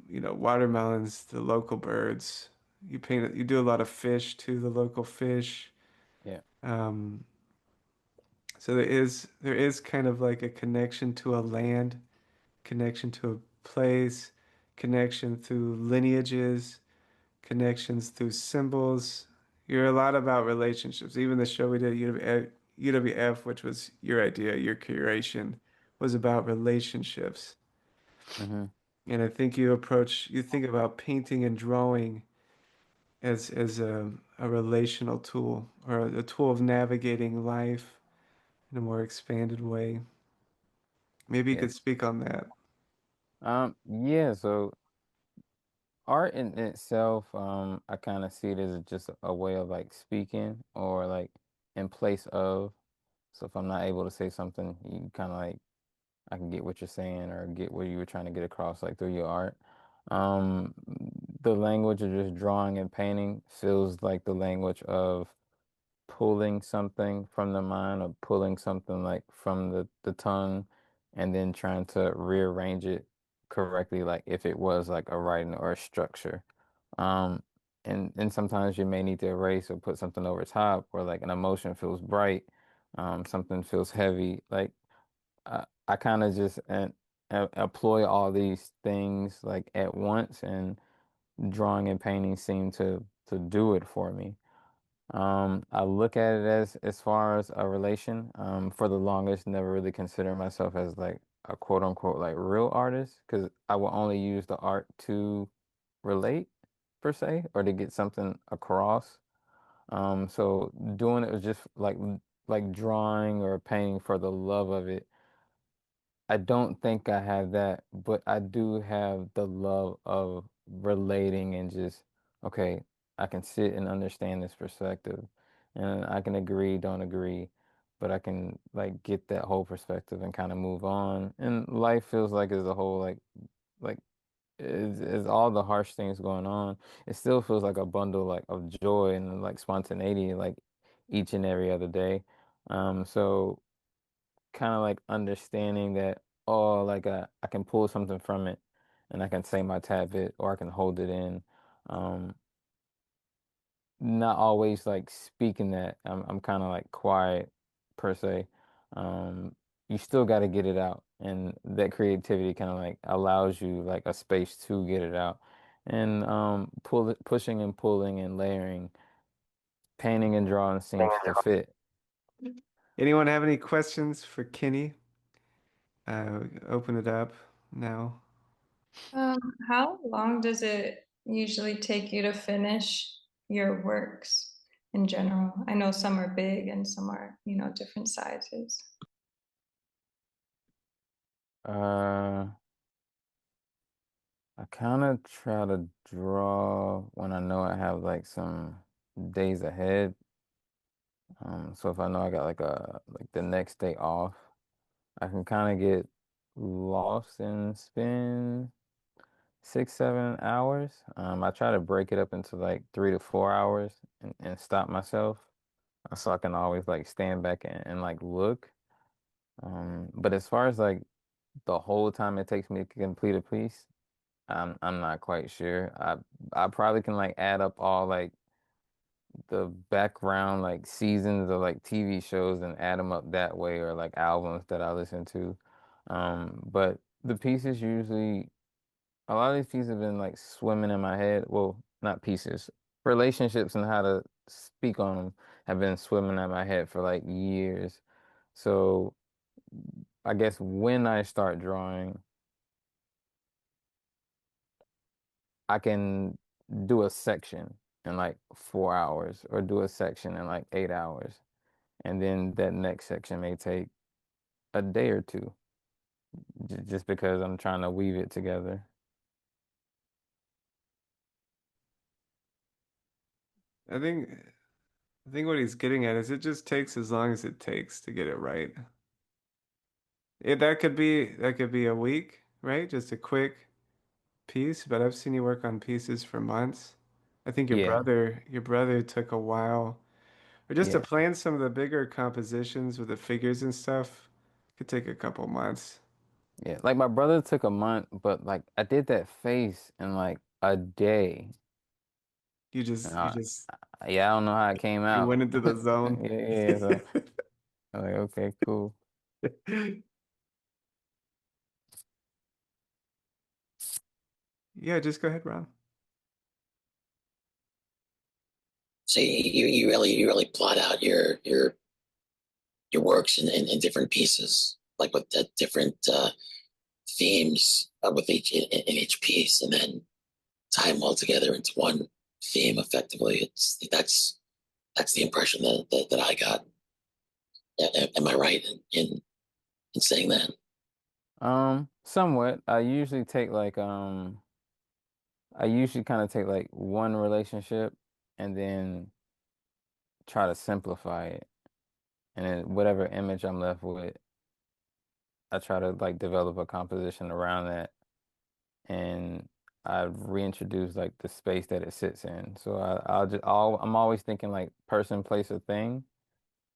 watermelons, the local birds. You do a lot of fish too, the local fish. Yeah, Um, so there is kind of like a connection to a land, connection to a place, connection through lineages, connections through symbols. You're a lot about relationships. Even the show we did at UWF, which was your idea, your curation, was about relationships. hmm, And I think you think about painting and drawing as a relational tool or a tool of navigating life in a more expanded way. Maybe you yeah. could speak on that. Yeah. So art in itself, I kind of see it as just a way of like speaking or like in place of. So if I'm not able to say something, you kind of like I can get what you're saying or get what you were trying to get across like through your art. Um, the language of just drawing and painting feels like the language of pulling something from the mind or pulling something like from the tongue and then trying to rearrange it correctly, like if it was like a writing or a structure. Um, and sometimes you may need to erase or put something over top or like an emotion feels bright, something feels heavy. Like I kind of just employ all these things like at once, and drawing and painting seem to do it for me. I look at it as far as a relation. For the longest, never really considered myself as like a quote unquote like real artist because I will only use the art to relate per se or to get something across. So doing it was just like drawing or painting for the love of it. I don't think I have that, but I do have the love of relating and just, okay, I can sit and understand this perspective and I can agree, don't agree, but I can like get that whole perspective and kind of move on. And life feels like as a whole, like is all the harsh things going on, it still feels like a bundle like of joy and like spontaneity like each and every other day. So kind of like understanding that, oh, like I can pull something from it and I can say my tab it or I can hold it in. Um, Not always like speaking that. I'm kind of like quiet per se. Um, you still got to get it out, and that creativity kind of like allows you like a space to get it out. And pushing and pulling and layering, painting and drawing seems to fit. Anyone have any questions for Kenny? Open it up now. Um, how long does it usually take you to finish your works? in general? I know some are big and some are, different sizes. Uh, I kind of try to draw when I know I have like some days ahead. So if I know I got like the next day off, I can kind of get lost and spend 6, 7 hours. I try to break it up into like 3 to 4 hours and stop myself so I can always like stand back and like look. But as far as like the whole time it takes me to complete a piece, I'm not quite sure. I probably can like add up all like the background like seasons of like TV shows and add them up that way or like albums that I listen to. But the pieces usually a lot of these pieces have been like swimming in my head. Well, not pieces, relationships and how to speak on them have been swimming in my head for like years. So I guess when I start drawing, I can do a section in like 4 hours or do a section in like 8 hours. And then that next section may take a day or two just because I'm trying to weave it together. I think I think what he's getting at is it just takes as long as it takes to get it right. That could be a week, right? Just a quick piece, but I've seen you work on pieces for months. I think Yeah, your brother took a while. Or just to yeah, plan some of the bigger compositions with the figures and stuff could take a couple months. yeah. Like my brother took a month, but like I did that face in like a day. You And just you just yeah, I don't know how it came you out. went into the zone. Yeah, yeah. So I'm like, okay, cool. Yeah, just go ahead, Ron. So you really plot out your works in different pieces, like with the different themes with each in each piece, and then tie them all together into one theme. Effectively, it's that's the impression that I got. Am I right in saying that? Somewhat. I usually kind of take like one relationship and then try to simplify it. And then whatever image I'm left with, I try to like develop a composition around that and I reintroduce like the space that it sits in. So I'm always thinking like person, place, or thing.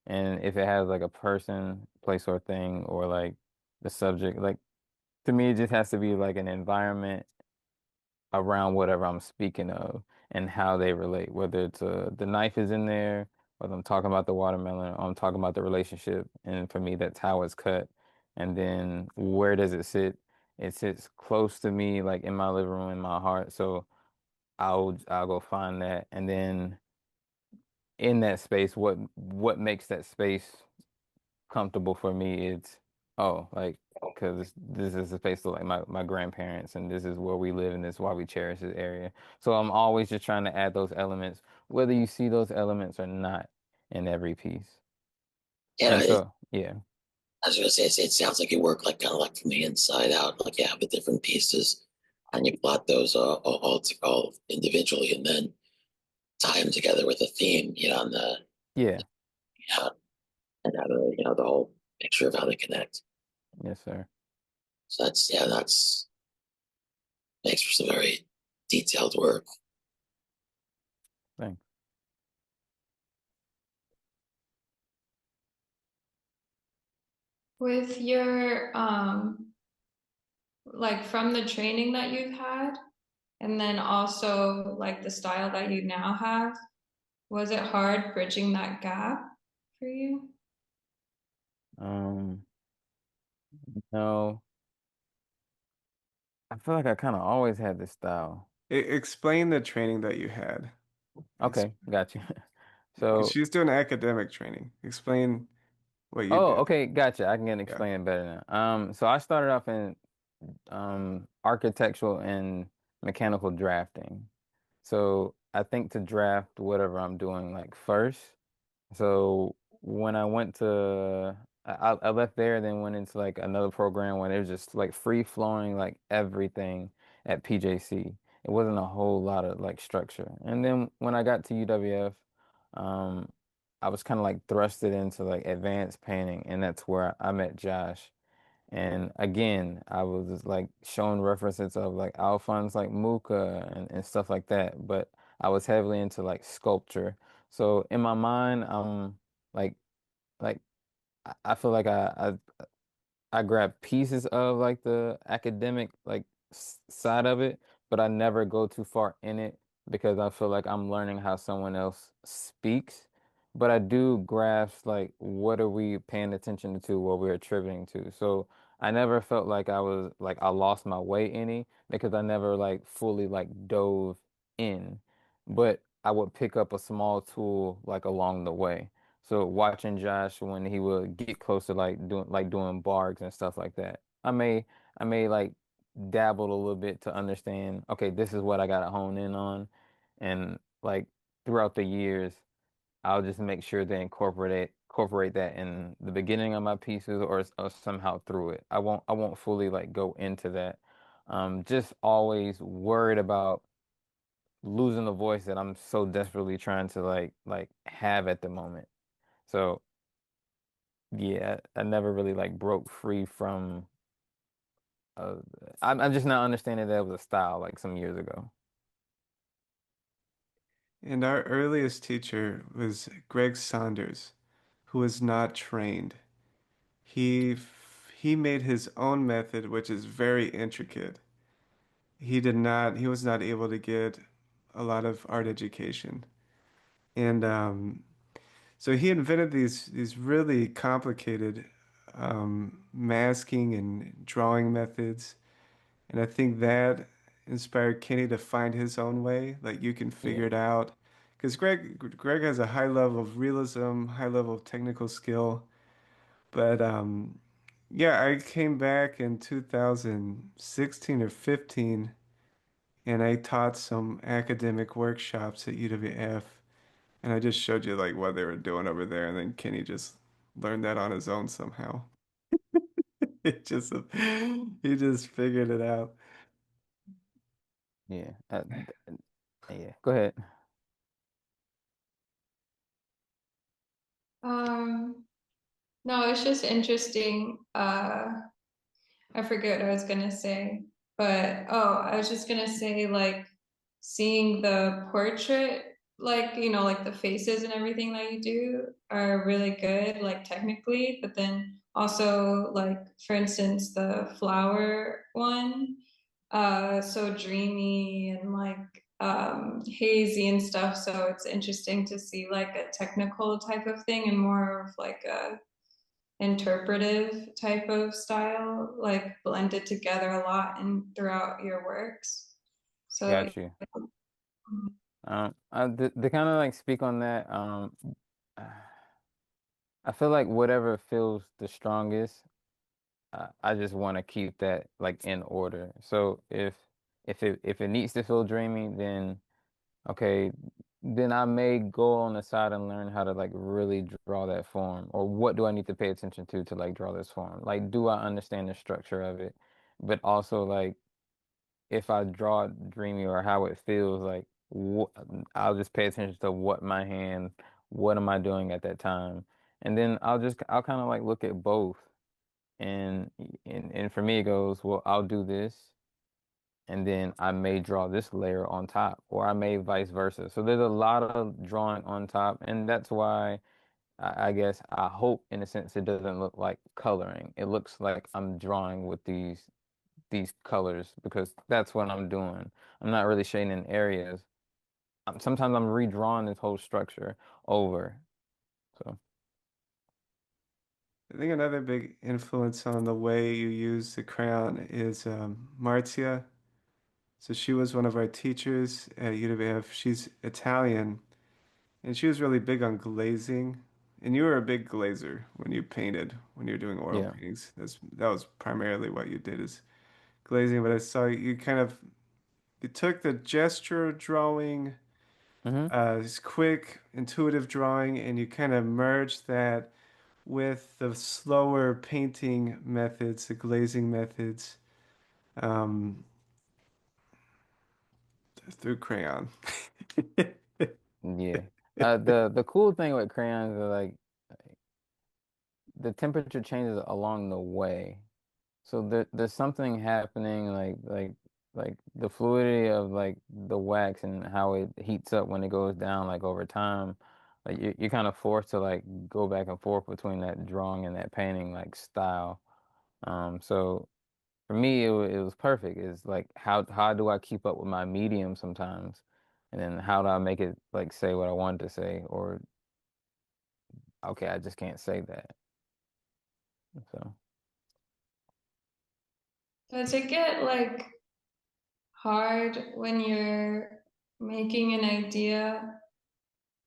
And if it has like a person, place, or thing, or like the subject, like to me, it just has to be like an environment around whatever I'm speaking of and how they relate, whether it's the knife is in there, whether I'm talking about the watermelon or I'm talking about the relationship. And for me, that's how it's cut. And then where does it sit? It sits close to me, like in my living room, in my heart. So I'll go find that. And then in that space, what makes that space comfortable for me, it's like because this is a space of like my grandparents and this is where we live and this is why we cherish this area. So I'm always just trying to add those elements, whether you see those elements or not in every piece. Yeah, And so yeah, I was gonna say it sounds like you work like kind of like from the inside out, like you have the different pieces, and you plot those all individually, and then tie them together with a theme, and yeah, yeah, and have the whole picture of how they connect. yes, sir. So that's makes for some very detailed work. Thanks. With your like from the training that you've had, and then also like the style that you now have, was it hard bridging that gap for you? Um, no, I feel like I kind of always had this style. Explain the training that you had. It's Okay, got you. because So she's doing academic training. Explain what you oh, did. okay, gotcha. I can Yeah. explain it better now. So I started off in architectural and mechanical drafting. So I think to draft whatever I'm doing like first. So when I went to I left there, then went into like another program where it was just like free flowing like everything at PJC. It wasn't a whole lot of like structure. And then when I got to UWF, um, I was kind of like thrusted into like advanced painting, and that's where I met Josh. And again, I was just, like showing references of like Alphonse like Muka and stuff like that. But I was heavily into like sculpture. So in my mind, like like I feel like I grab pieces of like the academic like side of it, but I never go too far in it because I feel like I'm learning how someone else speaks. But I do grasp like what are we paying attention to, what we're attributing to. So I never felt like I was like I lost my way any because I never like fully like dove in. But I would pick up a small tool like along the way. So watching Josh when he would get close to like doing barks and stuff like that. I may like dabble a little bit to understand, okay, this is what I gotta hone in on. And like throughout the years, I'll just make sure to incorporate that in the beginning of my pieces or somehow through it. I won't fully like go into that. Just always worried about losing the voice that I'm so desperately trying to like have at the moment. So yeah, I never really like broke free from uh I'm just not understanding that was a style like some years ago. And our earliest teacher was Greg Saunders, who was not trained. He made his own method, which is very intricate. He was not able to get a lot of art education. And so he invented these really complicated masking and drawing methods. And I think that inspired Kenny to find his own way. Like you can figure Yeah. it out. Because Greg has a high level of realism, high level of technical skill. But yeah, I came back in 2016 or 15 and I taught some academic workshops at UWF. And I just showed you like what they were doing over there, and then Kenny just learned that on his own somehow. It just he just figured it out. Yeah. Yeah. Go ahead. Um, no, it's just interesting. I forget what I was gonna say, but oh, I was just gonna say like seeing the portrait, like like the faces and everything that you do are really good, like technically, but then also like for instance the flower one, so dreamy and like hazy and stuff. So it's interesting to see like a technical type of thing and more of like a interpretive type of style, like blended together a lot and throughout your works. So Got you. To kind of like speak on that, I feel like whatever feels the strongest, I just want to keep that like in order. So if it needs to feel dreamy, then okay, then I may go on the side and learn how to like really draw that form, or what do I need to pay attention to like draw this form? Like, do I understand the structure of it? But also like if I draw it dreamy or how it feels, like I'll just pay attention to what am I doing at that time, and then I'll kind of like look at both, and and for me it goes, well, I'll do this and then I may draw this layer on top, or I may vice versa. So there's a lot of drawing on top, and that's why I guess I hope, in a sense, it doesn't look like coloring. It looks like I'm drawing with these colors because that's what I'm doing. I'm not really shading in areas. Sometimes I'm redrawing this whole structure over. So I think another big influence on the way you use the crayon is Marzia. So she was one of our teachers at UWF. She's Italian, and she was really big on glazing. And you were a big glazer when you painted, when you were doing oil yeah, paintings. That was primarily what you did is glazing. But I saw you kind of you took the gesture drawing Hmm. It's quick, intuitive drawing, and you kind of merge that with the slower painting methods, the glazing methods, um, through crayon. Yeah. The cool thing with crayons are like the temperature changes along the way. So there's something happening like the fluidity of like the wax and how it heats up when it goes down like over time. Like you're kind of forced to like go back and forth between that drawing and that painting like style. So for me it was perfect. It's like how do I keep up with my medium sometimes? And then how do I make it like say what I wanted to say or okay, I just can't say that. So Does it get like hard when you're making an idea,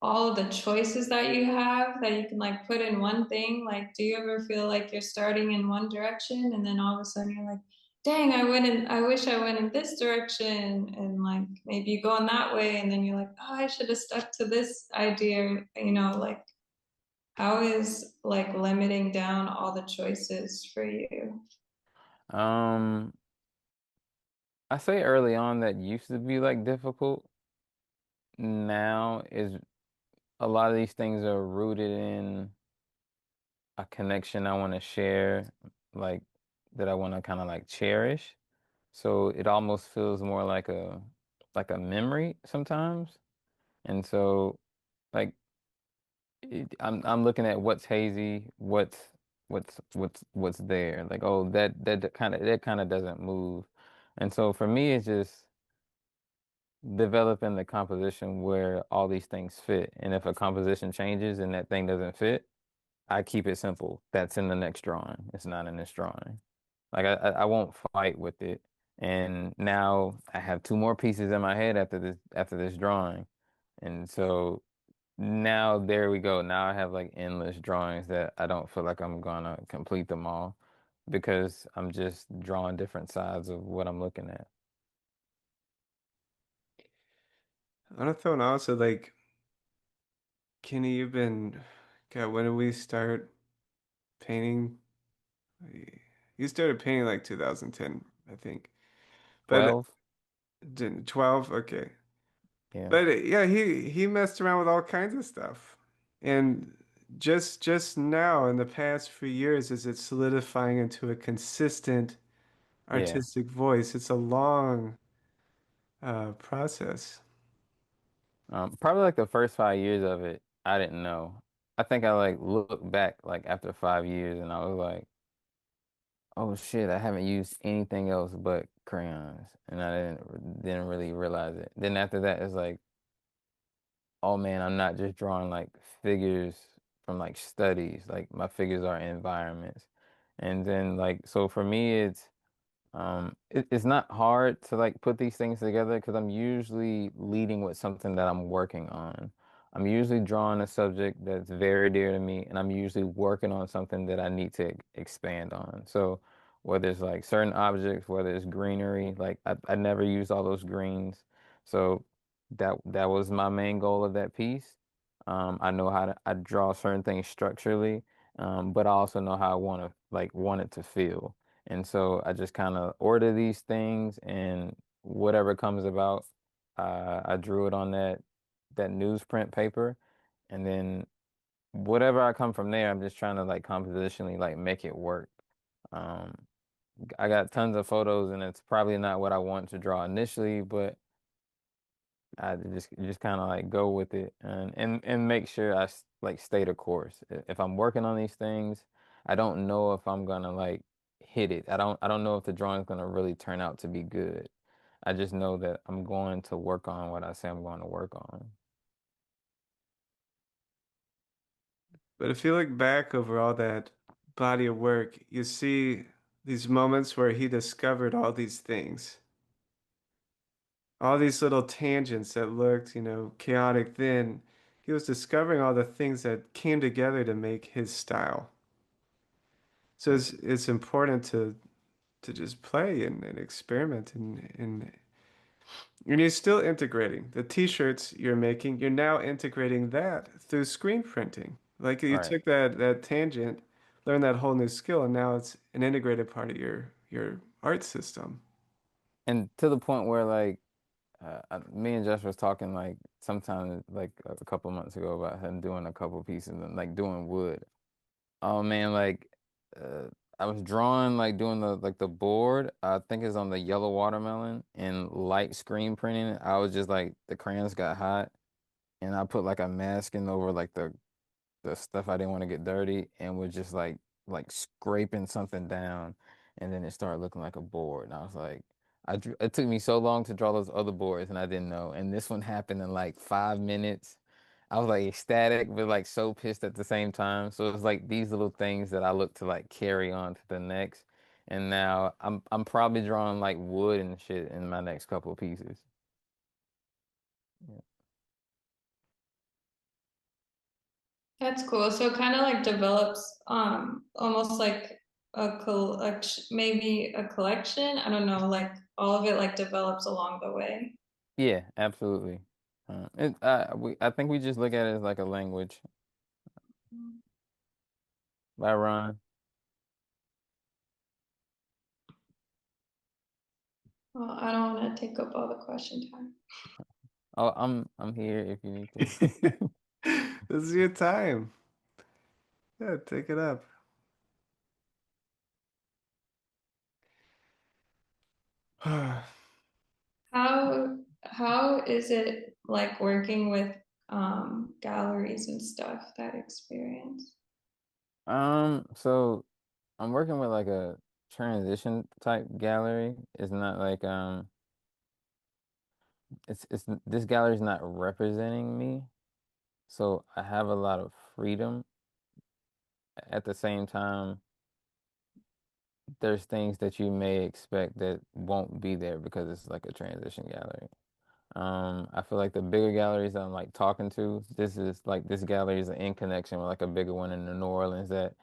all of the choices that you have that you can like put in one thing? Like, do you ever feel like you're starting in one direction and then all of a sudden you're like, dang, I wish I went in this direction, and like maybe you go in that way and then you're like, oh, I should have stuck to this idea, like how is like limiting down all the choices for you? um I say early on that used to be like difficult. Now is a lot of these things are rooted in a connection I want to share, like that I want to kind of like cherish. So it almost feels more like a memory sometimes. And so like I'm looking at what's hazy, what's there. Like oh that kind of doesn't move. And so for me it's just developing the composition where all these things fit. And if a composition changes and that thing doesn't fit, I keep it simple. That's in the next drawing. It's not in this drawing. Like I won't fight with it. And now I have two more pieces in my head after this drawing. And so now there we go. Now I have like endless drawings that I don't feel like I'm gonna complete them all because I'm just drawing different sides of what I'm looking at. I want to throw in also like, Kenny, you've been, God, when did we start painting? You started painting like 2010, I think. But 12? 12, okay. Yeah. But yeah, he messed around with all kinds of stuff. And just now in the past few years, as it's solidifying into a consistent Yeah. artistic voice, it's a long process. Probably like the first 5 years of it, I didn't know. I think I like looked back like after 5 years and I was like, oh shit, I haven't used anything else but crayons. And I didn't really realize it. Then after that, it's like, oh man, I'm not just drawing like figures from like studies. Like my figures are environments. And then like so for me it's not hard to like put these things together because I'm usually leading with something that I'm working on. I'm usually drawing a subject that's very dear to me, and I'm usually working on something that I need to expand on. So whether it's like certain objects, whether it's greenery, like I never use all those greens. So that was my main goal of that piece. I know how to I draw certain things structurally, but I also know how I want it to feel. And so I just kind of order these things and whatever comes about, I drew it on that newsprint paper. And then whatever I come from there, I'm just trying to like compositionally like make it work. Um, I got tons of photos and it's probably not what I want to draw initially, but I just kind of like go with it and make sure like stay the course. If I'm working on these things, I don't know if I'm gonna like hit it. I don't know if the drawing's gonna really turn out to be good. I just know that I'm going to work on what I say I'm going to work on. But if you look back over all that body of work, you see these moments where he discovered all these things, all these little tangents that looked, chaotic then. He was discovering all the things that came together to make his style. So it's important to just play and experiment and And you're still integrating the t-shirts you're making, you're now integrating that through screen printing. Like you Right. took that tangent, learned that whole new skill, and now it's an integrated part of your art system. And to the point where like me and Josh was talking like sometime like a couple months ago about him doing a couple pieces and like doing wood. Oh man, like uh, I was drawing like doing the board. I think it's on the yellow watermelon and light screen printing. I was just like the crayons got hot and I put like a masking over like the stuff I didn't want to get dirty and was just like scraping something down and then it started looking like a board and I was like it took me so long to draw those other boards and I didn't know and this one happened in like 5 minutes. I was like ecstatic but like so pissed at the same time. So it's like these little things that I look to like carry on to the next. And now I'm probably drawing like wood and shit in my next couple of pieces. Yeah. That's cool. So it kind of like develops almost like a collection, maybe a collection. I don't know, like all of it like develops along the way. Yeah, absolutely. I think we just look at it as like a language. Bye, Ron. Well, I don't want to take up all the question time. Oh, I'm here if you need This to. is your time. Yeah, take it up. How is it like working with galleries and stuff, that experience? So I'm working with like a transition type gallery. It's not like it's this gallery is not representing me, so I have a lot of freedom. At the same time, there's things that you may expect that won't be there because it's like a transition gallery. I feel like the bigger galleries that I'm like talking to, this gallery is in connection with like a bigger one in the New Orleans that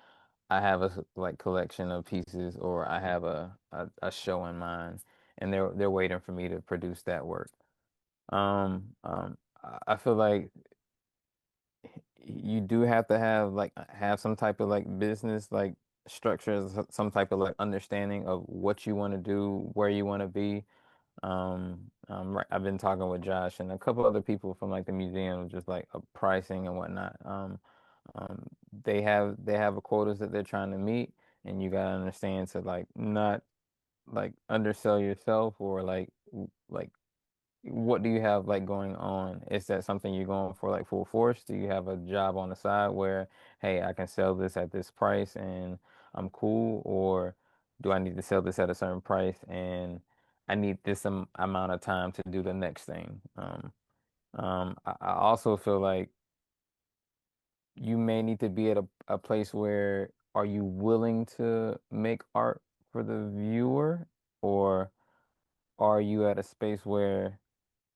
I have like collection of pieces or I have a show in mind and they're waiting for me to produce that work. I feel like you do have to have some type of like business like structure, some type of like understanding of what you want to do, where you want to be. Right, I've been talking with Josh and a couple other people from like the museum, just like pricing and whatnot. Um, they have a quotas that they're trying to meet, and you gotta understand to like not like undersell yourself or like what do you have like going on? Is that something you're going for like full force? Do you have a job on the side where, hey, I can sell this at this price and I'm cool, or do I need to sell this at a certain price and I need this amount of time to do the next thing? I also feel like you may need to be at a place where are you willing to make art for the viewer, or are you at a space where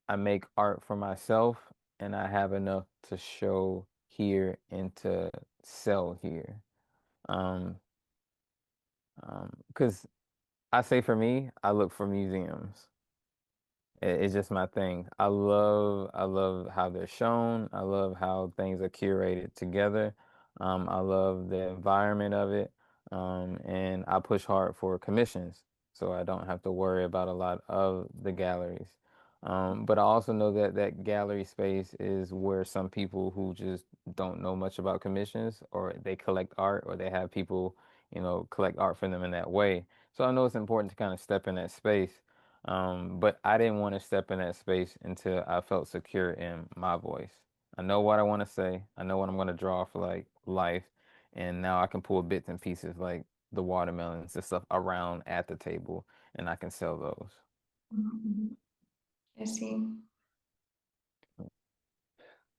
I make art for myself and I have enough to show here and to sell here? Um, because I say for me, I look for museums. It's just my thing. I love how they're shown. I love how things are curated together. I love the environment of it. And I push hard for commissions, so I don't have to worry about a lot of the galleries. But I also know that that gallery space is where some people who just don't know much about commissions, or they collect art, or they have people, collect art for them in that way. So I know it's important to kind of step in that space. But I didn't want to step in that space until I felt secure in my voice. I know what I want to say. I know what I'm going to draw for like life. And now I can pull bits and pieces like the watermelons and stuff around at the table and I can sell those. Mhm. I see.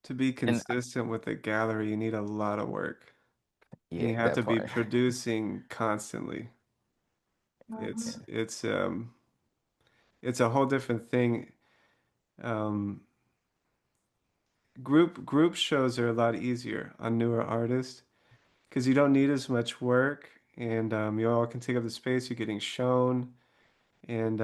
To be And consistent with the gallery, you need a lot of work. And yeah, you have that to be part. producing constantly. It's Um, it's um it's a whole different thing. Um, group shows are a lot easier on newer artists because you don't need as much work and you all can take up the space. You're getting shown, and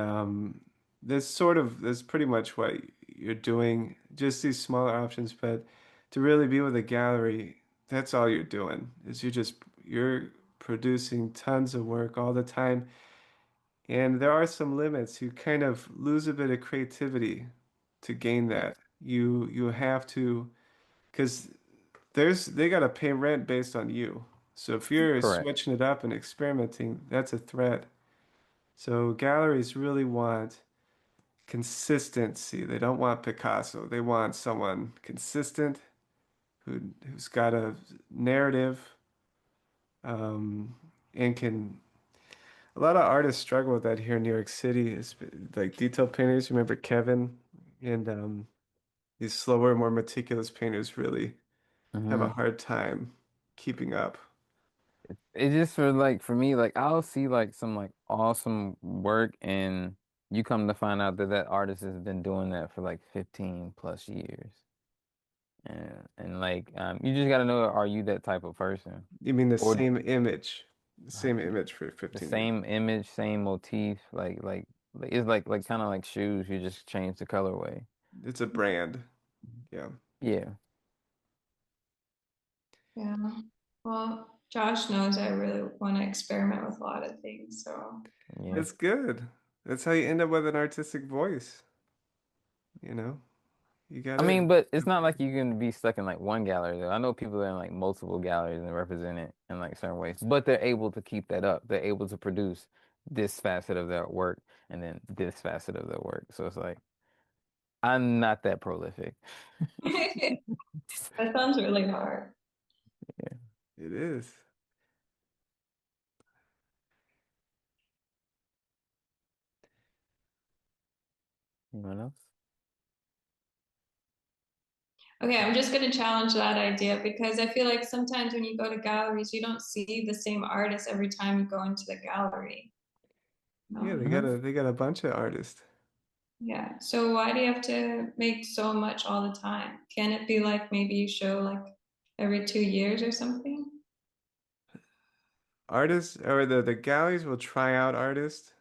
that's pretty much what you're doing, just these smaller options, but to really be with a gallery, that's all you're doing is you're producing tons of work all the time. And there are some limits. You kind of lose a bit of creativity to gain that. You have to because they gotta pay rent based on you. So if you're Correct. switching it up and experimenting, that's a threat. So galleries really want consistency. They don't want Picasso. They want someone consistent who's got a narrative, um, and can. A lot of artists struggle with that here in New York City. It's like detail painters. Remember Kevin, and these slower, more meticulous painters really have a Hmm. hard time keeping up. It's just for me, like I'll see like some like awesome work, and you come to find out that that artist has been doing that for like 15 plus years. And like you just gotta know, are you that type of person? You mean Or the same image for the 15 years? same image, same motif, like it's like kind of like shoes, you just change the colorway. It's a brand. Yeah. Yeah. Yeah. Well, Josh knows I really want to experiment with a lot of things, so Yeah. That's good. That's how you end up with an artistic voice, you know? You I gotta, mean, but it's not like you can be stuck in like one gallery though. I know people that are in like multiple galleries and represent it in like certain ways, but they're able to keep that up. They're able to produce this facet of their work and then this facet of their work. So it's like I'm not that prolific. that sounds really hard. Yeah. it is. Anyone else? Okay, I'm just going to challenge that idea because I feel like sometimes when you go to galleries, you don't see the same artist every time you go into the gallery. Yeah, Hmm. they got a bunch of artists. Yeah. So why do you have to make so much all the time? Can it be like maybe you show like every 2 years or something? Artists or the galleries will try out artists,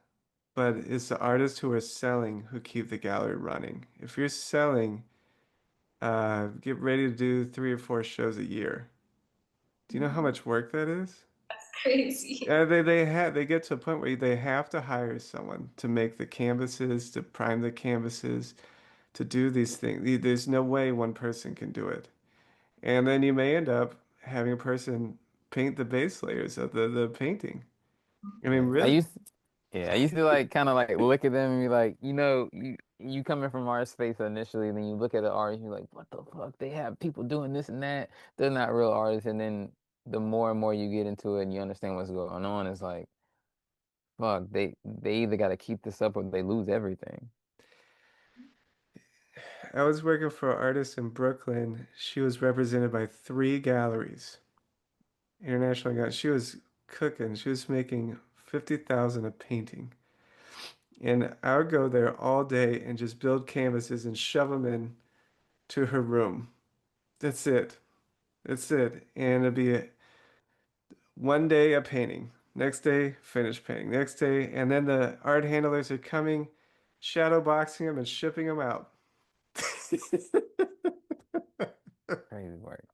but it's the artists who are selling who keep the gallery running. If you're selling, get ready to do 3 or 4 shows a year. Do you know how much work that is? Crazy. They get to a point where they have to hire someone to make the canvases, to prime the canvases, to do these things. There's no way one person can do it. And then you may end up having a person paint the base layers of the painting. I mean, Yeah. really, I used to like kind of like look at them and be like, you coming from our space initially, and then you look at the art and you're like, what the fuck? They have people doing this and that. They're not real artists. And then the more and more you get into it and you understand what's going on, it's like, fuck, they either got to keep this up or they lose everything. I was working for an artist in Brooklyn. She was represented by 3 galleries, international galleries. She was cooking. She was making 50,000 a painting. And I would go there all day and just build canvases and shove them in to her room. That's it. That's it. And it'd be one day a painting, next day finished painting, next day, and then the art handlers are coming, shadow boxing them and shipping them out. Crazy work.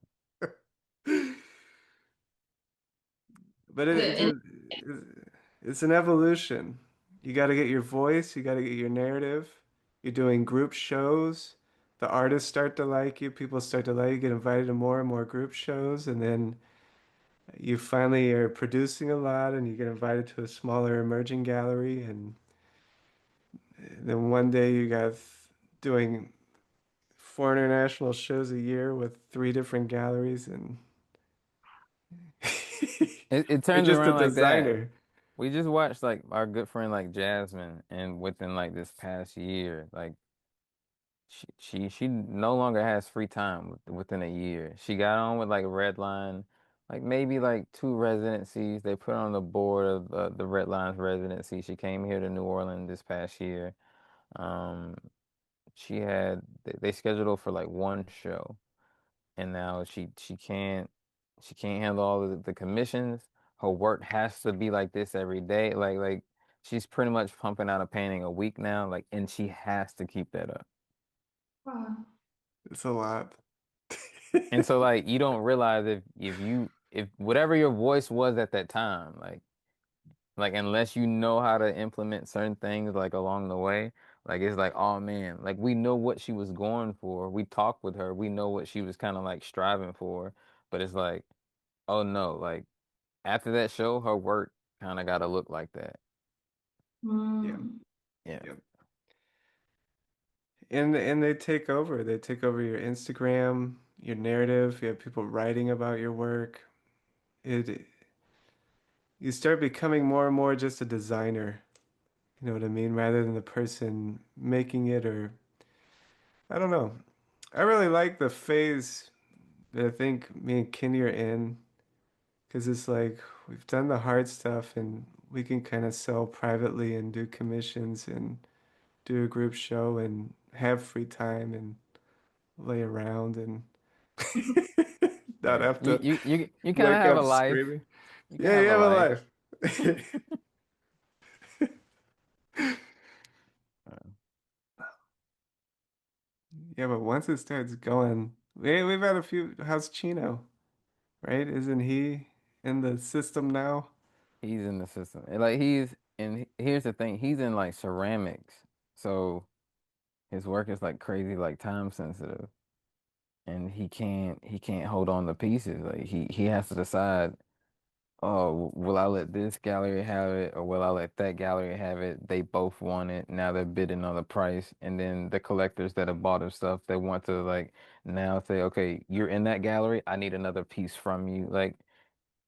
But The it's an evolution. You got to get your voice, you got to get your narrative. You're doing group shows. The artists start to like you, people start to like you, get invited to more and more group shows, and then you finally are producing a lot and you get invited to a smaller emerging gallery, and then one day you got doing 4 international shows a year with 3 different galleries, and It you're turns just a around like that. designer. We just watched like our good friend like Jasmine, and within like this past year, like she no longer has free time within a year. She got on with like Redline, like maybe like 2 residencies. They put her on the board of the Redline's residency. She came here to New Orleans this past year. Um, they scheduled her for like one show, and now she can't handle all of the commissions. Her work has to be like this every day. Like she's pretty much pumping out a painting a week now, like, and she has to keep that up. Wow. It's a lot. And so like you don't realize if whatever your voice was at that time, like unless you know how to implement certain things like along the way, like it's like, oh man, like we know what she was going for. We talked with her. We know what she was kind of like striving for. But it's like, oh no, like after that show, her work kind of got to look like that. Yeah. Mm. Yeah. Yeah. And they take over. They take over your Instagram, your narrative. You have people writing about your work. It You start becoming more and more just a designer. You know what I mean? Rather than the person making it or I don't know. I really like the phase that I think me and Kenny are in because it's like we've done the hard stuff and we can kind of sell privately and do commissions and do a group show and have free time and lay around and not Right. have to You kind of wake have a up life. screaming. You can Yeah, have you a have a life. life. Uh, Yeah, but once it starts going, we've had a few. How's Chino, right? Isn't he in the system now? He's in the system. And like here's the thing, he's in like ceramics. So his work is like crazy, like time sensitive. And he can't hold on to pieces. Like he has to decide, oh, will I let this gallery have it or will I let that gallery have it? They both want it. Now they're bidding on the price. And then the collectors that have bought his stuff, they want to like now say, okay, you're in that gallery. I need another piece from you. Like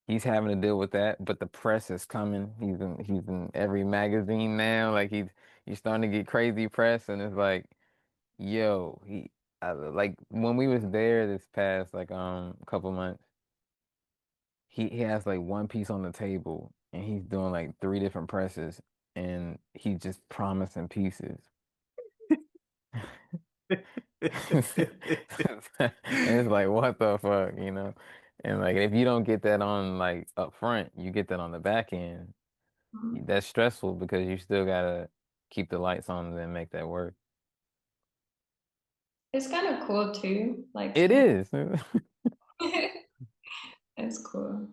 he's having to deal with that, but the press is coming. He's in every magazine now. Like he's starting to get crazy press, and it's like, yo, like when we was there this past like couple months, he has like one piece on the table, and he's doing like three different presses, and he's just promising pieces. And it's like, what the fuck, you know? And like if you don't get that on like up front, you get that on the back end. That's stressful because you still gotta keep the lights on and then make that work. It's kind of cool too. Like It seeing is. it's cool.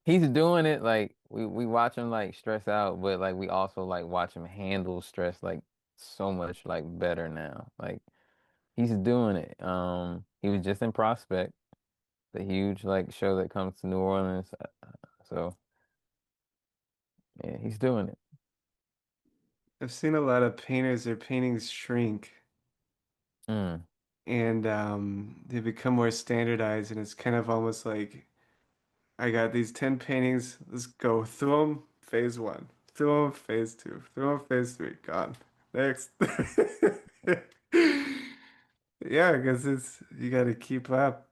He's doing it like we watch him like stress out, but like we also like watch him handle stress like so much like better now. Like he's doing it. He was just in Prospect, the huge like show that comes to New Orleans. So yeah, he's doing it. I've seen a lot of painters, their paintings shrink Mm. and they become more standardized, and it's kind of almost like I got these 10 paintings, let's go through them, phase one, through them, phase two, through them, phase three, gone. Next. Yeah, because it's you got to keep up.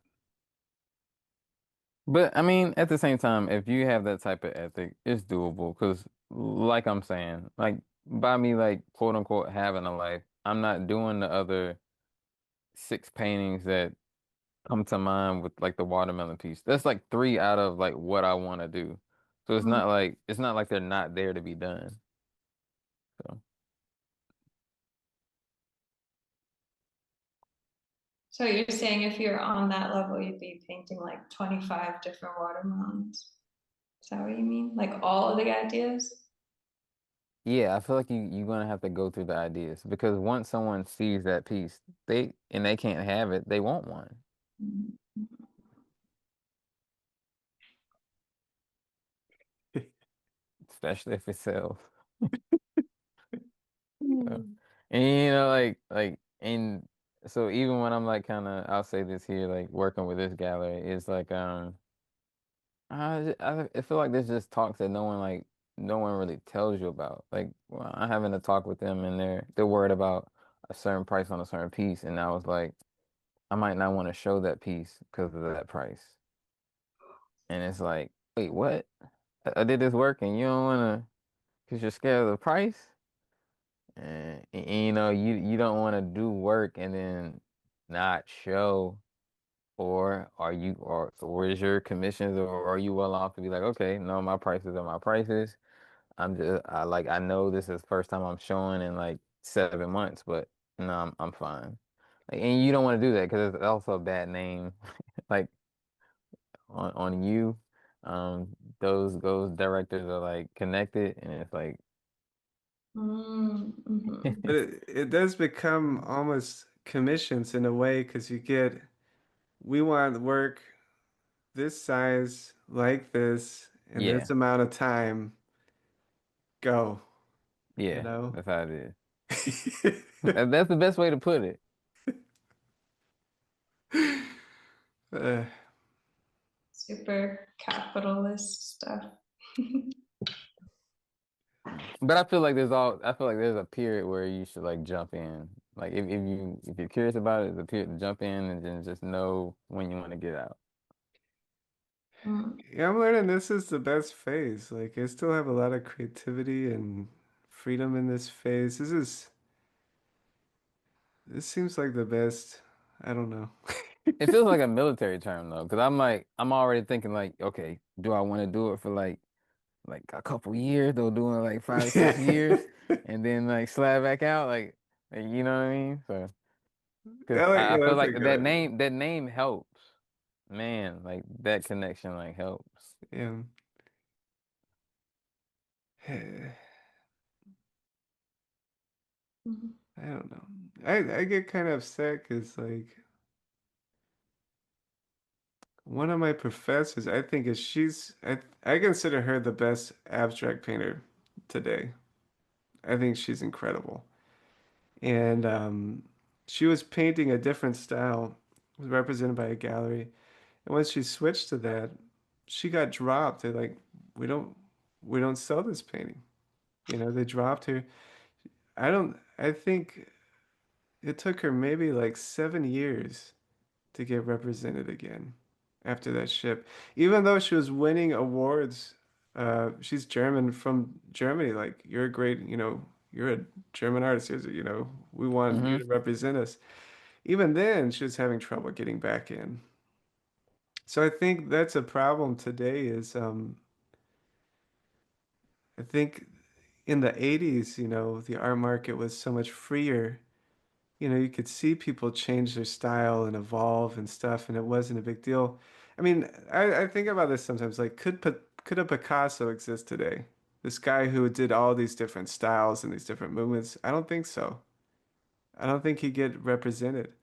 But I mean, at the same time, if you have that type of ethic, it's doable. Because, like I'm saying, like by me, like quote unquote, having a life, I'm not doing the other six paintings that come to mind with like the watermelon piece. That's like three out of like what I want to do. So it's not like they're not there to be done. So So you're saying if you're on that level, you'd be painting like 25 different watermelons. Is that what you mean? Like all of the ideas? yeah, I feel like you're gonna have to go through the ideas because once someone sees that piece, they can't have it, they want one, Mhm. especially if it sells. So, Mm. and and so even when I'm like kind of, I'll say this here, like working with this gallery, it's like I feel like there's just talks that no one really tells you about. Like well, I'm having a talk with them and they're worried about a certain price on a certain piece, and I was like, I might not want to show that piece because of that price. And it's like, wait, what? I did this work and you don't want to because you're scared of the price? And, you know, you don't want to do work and then not show, or is your commissions, or are you well off to be like, okay, no, my prices are my prices. I know this is the first time I'm showing in like 7 months, but no, I'm fine. Like, and you don't want to do that because it's also a bad name, like on you. Those directors are like connected, and it's like, Mm-hmm. But it does become almost commissions in a way because you get, we want work this size, like this, in this yeah, amount of time, go, you yeah, know? that's how it is. That's the best way to put it. Uh, Super capitalist stuff. But I feel like there's a period where you should like jump in. Like if you're curious about it, there's a period to jump in and then just know when you want to get out. Mm. yeah, I'm learning this is the best phase. Like, I still have a lot of creativity and freedom in this phase. This seems like the best. I don't know. It feels like a military term though, because I'm already thinking like, okay, do I want to do it for like a couple years, though doing like 5 or 6 years, and then like slide back out, you know what I mean? So because I Yeah, feel that's a like good idea. that name helps, man. Like that connection like helps. Yeah. Mhm. I don't know. I get kind of upset because like one of my professors, I think is I consider her the best abstract painter today. I think she's incredible. And she was painting a different style, was represented by a gallery. And once she switched to that, she got dropped. They're like, we don't we don't sell this painting. You know, they dropped her. I think it took her maybe like 7 years to get represented again after that ship. Even though she was winning awards, she's German from Germany. Like, you're a great, you're a German artist. We want you Hmm. to represent us. Even then, she was having trouble getting back in. So I think that's a problem today is I think in the 80s, the art market was so much freer. You could see people change their style and evolve and stuff, and it wasn't a big deal. I mean, I think about this sometimes, like, could a Picasso exist today? This guy who did all these different styles and these different movements? I don't think so. I don't think he'd get represented.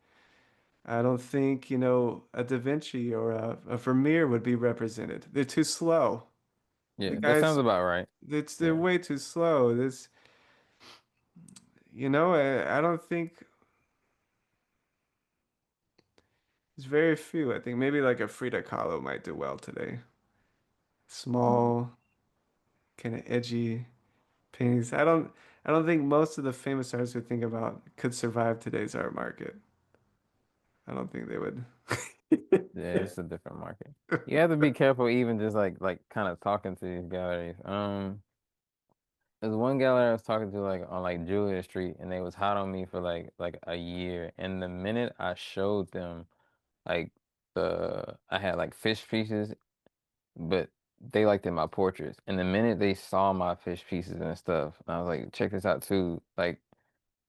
I don't think, a Da Vinci or a Vermeer would be represented. They're too slow. The Yeah, that sounds guys, about right. they're Yeah. way too slow. I don't think there's very few. I think maybe like a Frida Kahlo might do well today. Small, kind of edgy paintings. I don't think most of the famous artists we think about could survive today's art market. I don't think they would. Yeah, it's a different market. You have to be careful even just like kind of talking to these galleries. There's one gallery I was talking to like on like Julia Street and they was hot on me for like a year. And the minute I showed them like I had like fish pieces, but they liked in my portraits. And the minute they saw my fish pieces and stuff, I was like, check this out too. Like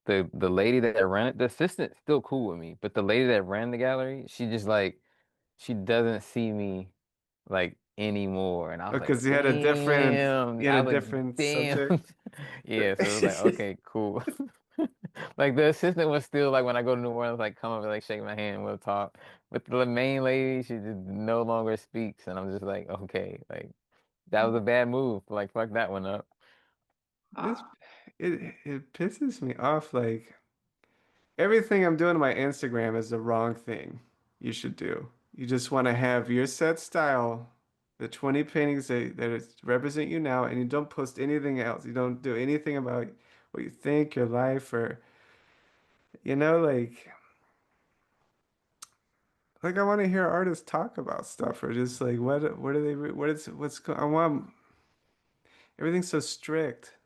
the lady that ran it, the assistant still cool with me, but the lady that ran the gallery, she just like she doesn't see me like anymore. And I was like, Because damn. you had I a was like, different damn. subject. Yeah, so it was like, okay, cool. Like the assistant was still like when I go to New Orleans, like come over, like shake my hand, we'll talk. But the main lady, she just no longer speaks, and I'm just like, okay, like that was a bad move. Like fuck that one up. This Ah. it pisses me off. Like, everything I'm doing on my Instagram is the wrong thing you should do. You just want to have your set style, the 20 paintings represent you now, and you don't post anything else. You don't do anything about what you think, your life, or, like I want to hear artists talk about stuff, or just like, what are they, I want, everything's so strict.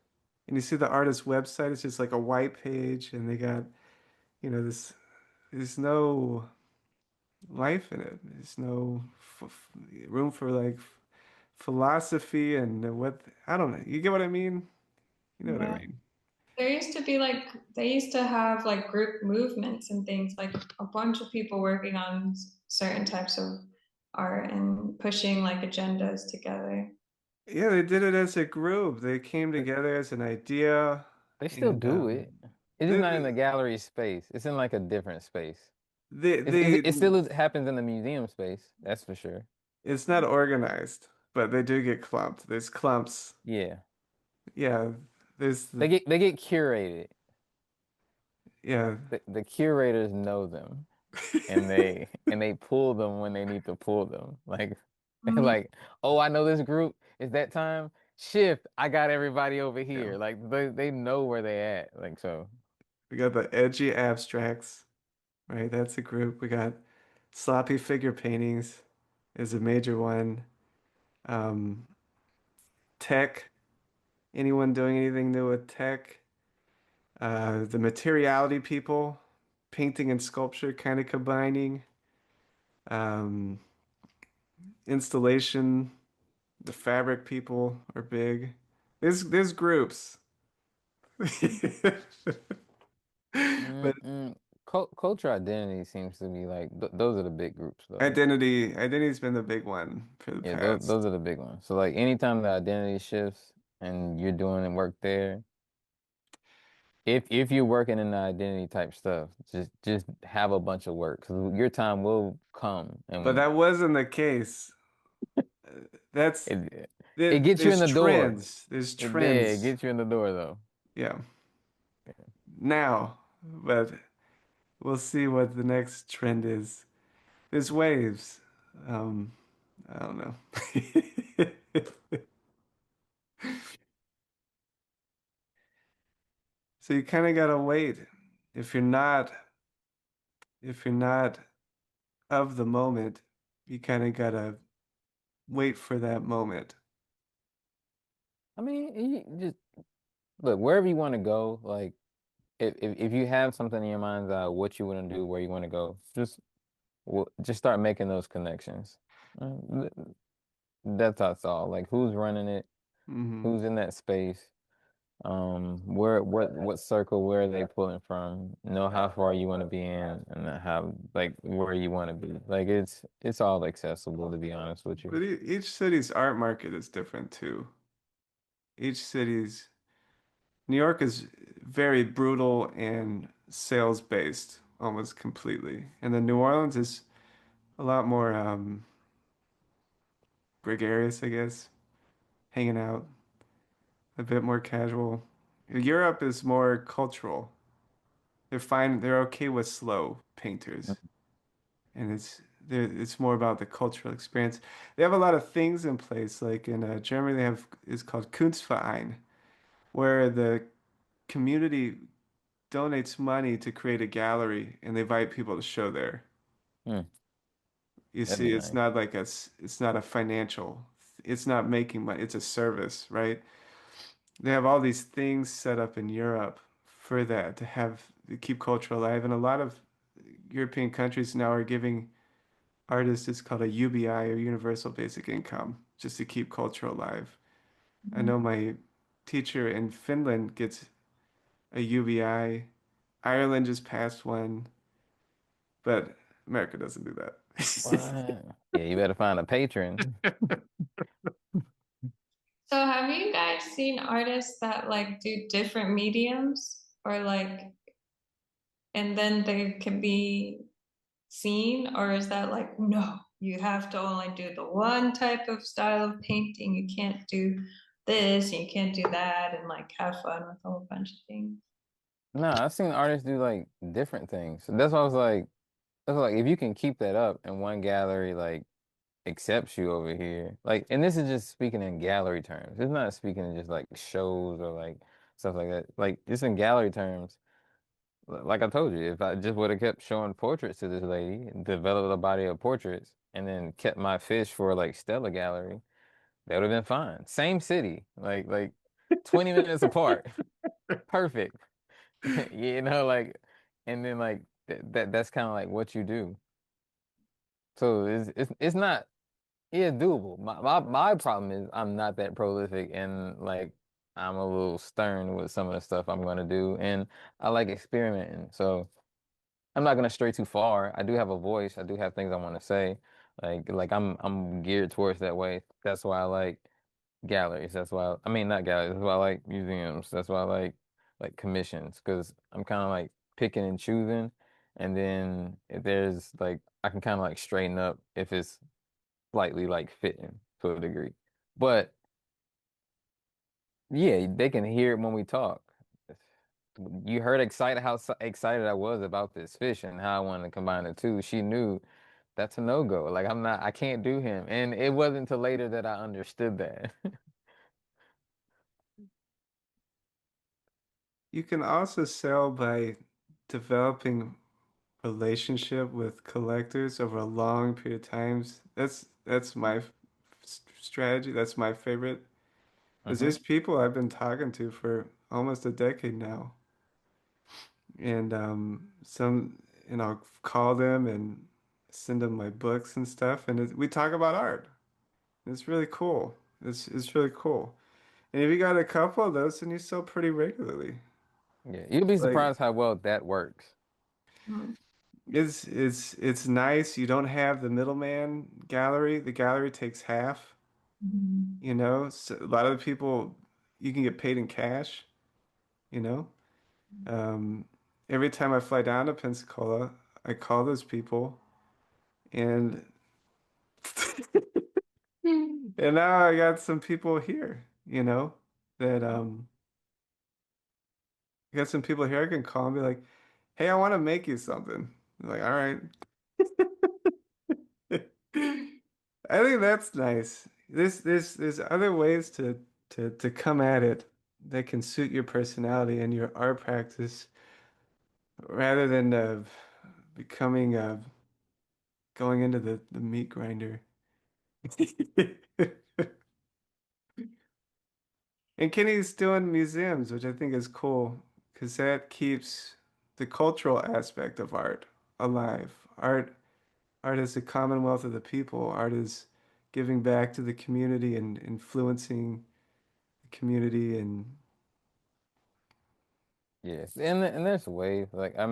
And you see the artist's website, it's just like a white page, and they got, there's no life in it. There's no room for like philosophy and what I don't know. You get what I mean? You know what I Yeah. mean? There used to be like they used to have like group movements and things, like a bunch of people working on certain types of art and pushing like agendas together. Yeah, they did it as a group. They came But together as an idea, they still and do it. It's just they, not in the gallery space. It's in like a different space. they It still happens in the museum space. That's for sure. it's not organized, but they do get clumped. There's clumps. Yeah. Yeah, there's the They get curated. yeah. The curators know them and they pull them when they need to pull them. Like Mhm. like, oh, I know this group. It's that time. Shift. I got everybody over Yeah. here. Like they know where they at. Like so. We got the edgy abstracts, right? That's a group. We got sloppy figure paintings is a major one. Um, Tech, anyone doing anything new with tech? The materiality people, painting and sculpture kind of combining. Um, Installation, the fabric people are big. There's groups. But Mm-mm. Culture identity seems to be like th those are the big groups though. identity's been the big one for the Yeah, past. those are the big ones. So like anytime the identity shifts and you're doing work there, if you're working in the identity type stuff, just have a bunch of work because your time will come But and that wasn't the case. That's it it gets you in there's the door. trends. There's It trends. gets you in the door though. Yeah. Now, but we'll see what the next trend is. There's waves. Um, I don't know. So you kind of gotta wait. If you're not, if you're not of the moment, you kind of gotta wait for that moment. I mean, you just look wherever you want to go. Like if you have something in your mind's eye, what you want to do, where you want to go, just start making those connections. Uh, that's all. Like who's running it, Hmm. who's in that space, where what circle, where are they pulling from, know how far you want to be in, and then how like where you want to be. Like it's all accessible to be honest with you. But each city's art market is different too. Each city's New York is very brutal and sales based almost completely. And then New Orleans is a lot more gregarious, I guess, hanging out, a bit more casual. Europe is more cultural. They're fine, they're okay with slow painters. And it's more about the cultural experience. They have a lot of things in place, like in Germany they have is called Kunstverein, where the community donates money to create a gallery and they invite people to show there. Mm, You that'd see, be it's nice. not like it's not a financial, it's not making money, it's a service, right? They have all these things set up in Europe for that to keep culture alive. And a lot of European countries now are giving artists, it's called a UBI or Universal Basic Income, just to keep culture alive. I Mhm. know my teacher in Finland gets a UBI. Ireland just passed one. But America doesn't do that. What? Yeah, you better find a patron. So have you guys seen artists that like do different mediums or like and then they can be seen, or is that like no, you have to only do the one type of style of painting, you can't do this and you can't do that and like have fun with a whole bunch of things? No, I've seen artists do like different things. So that's why, like if you can keep that up and one gallery like accepts you over here, like, and this is just speaking in gallery terms. It's not speaking in just like shows or like stuff like that. Like just in gallery terms, like I told you, if I just would have kept showing portraits to this lady and developed a body of portraits and then kept my fish for like Stella Gallery, that would have been fine. Same city, like 20 minutes apart. Perfect. You know, like, and then like that's kind of like what you do. So it's not. Yeah, it's doable. My problem is I'm not that prolific and like I'm a little stern with some of the stuff I'm gonna do and I like experimenting. So I'm not gonna stray too far. I do have a voice. I do have things I want to say. Like I'm geared towards that way. That's why I like galleries. That's why I mean not galleries. That's why I like museums. That's why I like commissions because I'm kind of like picking and choosing. And then if there's like I can kind of like straighten up if it's slightly like fitting to a degree. But yeah, they can hear it when we talk. You heard excited how excited I was about this fish and how I wanted to combine the two. She knew that's a no-go. Like I can't do him. And it wasn't until later that I understood that. You can also sell by developing relationship with collectors over a long period of times. That's my strategy. That's my favorite. Is hmm there's people I've been talking to for almost a decade now, and I'll call them and send them my books and stuff, and we talk about art. It's really cool. It's really cool. And if you got a couple of those, then you sell pretty regularly. Yeah, you'd be Like surprised how well that works. Mm. it's nice. You don't have the middleman gallery. The gallery takes half, Mhm. you know. So a lot of the people you can get paid in cash, you know. Um, every time I fly down to Pensacola, I call those people and and now I got some people here, you know, that I got some people here I can call and be like, "Hey, I want to make you something." I'm like, "All right." I think that's nice. There's other ways to come at it that can suit your personality and your art practice rather than becoming going into the meat grinder. And Kenny's doing museums, which I think is cool because that keeps the cultural aspect of art alive. Art is the commonwealth of the people. Art is giving back to the community and influencing the community and Yes, and there's ways. Like I've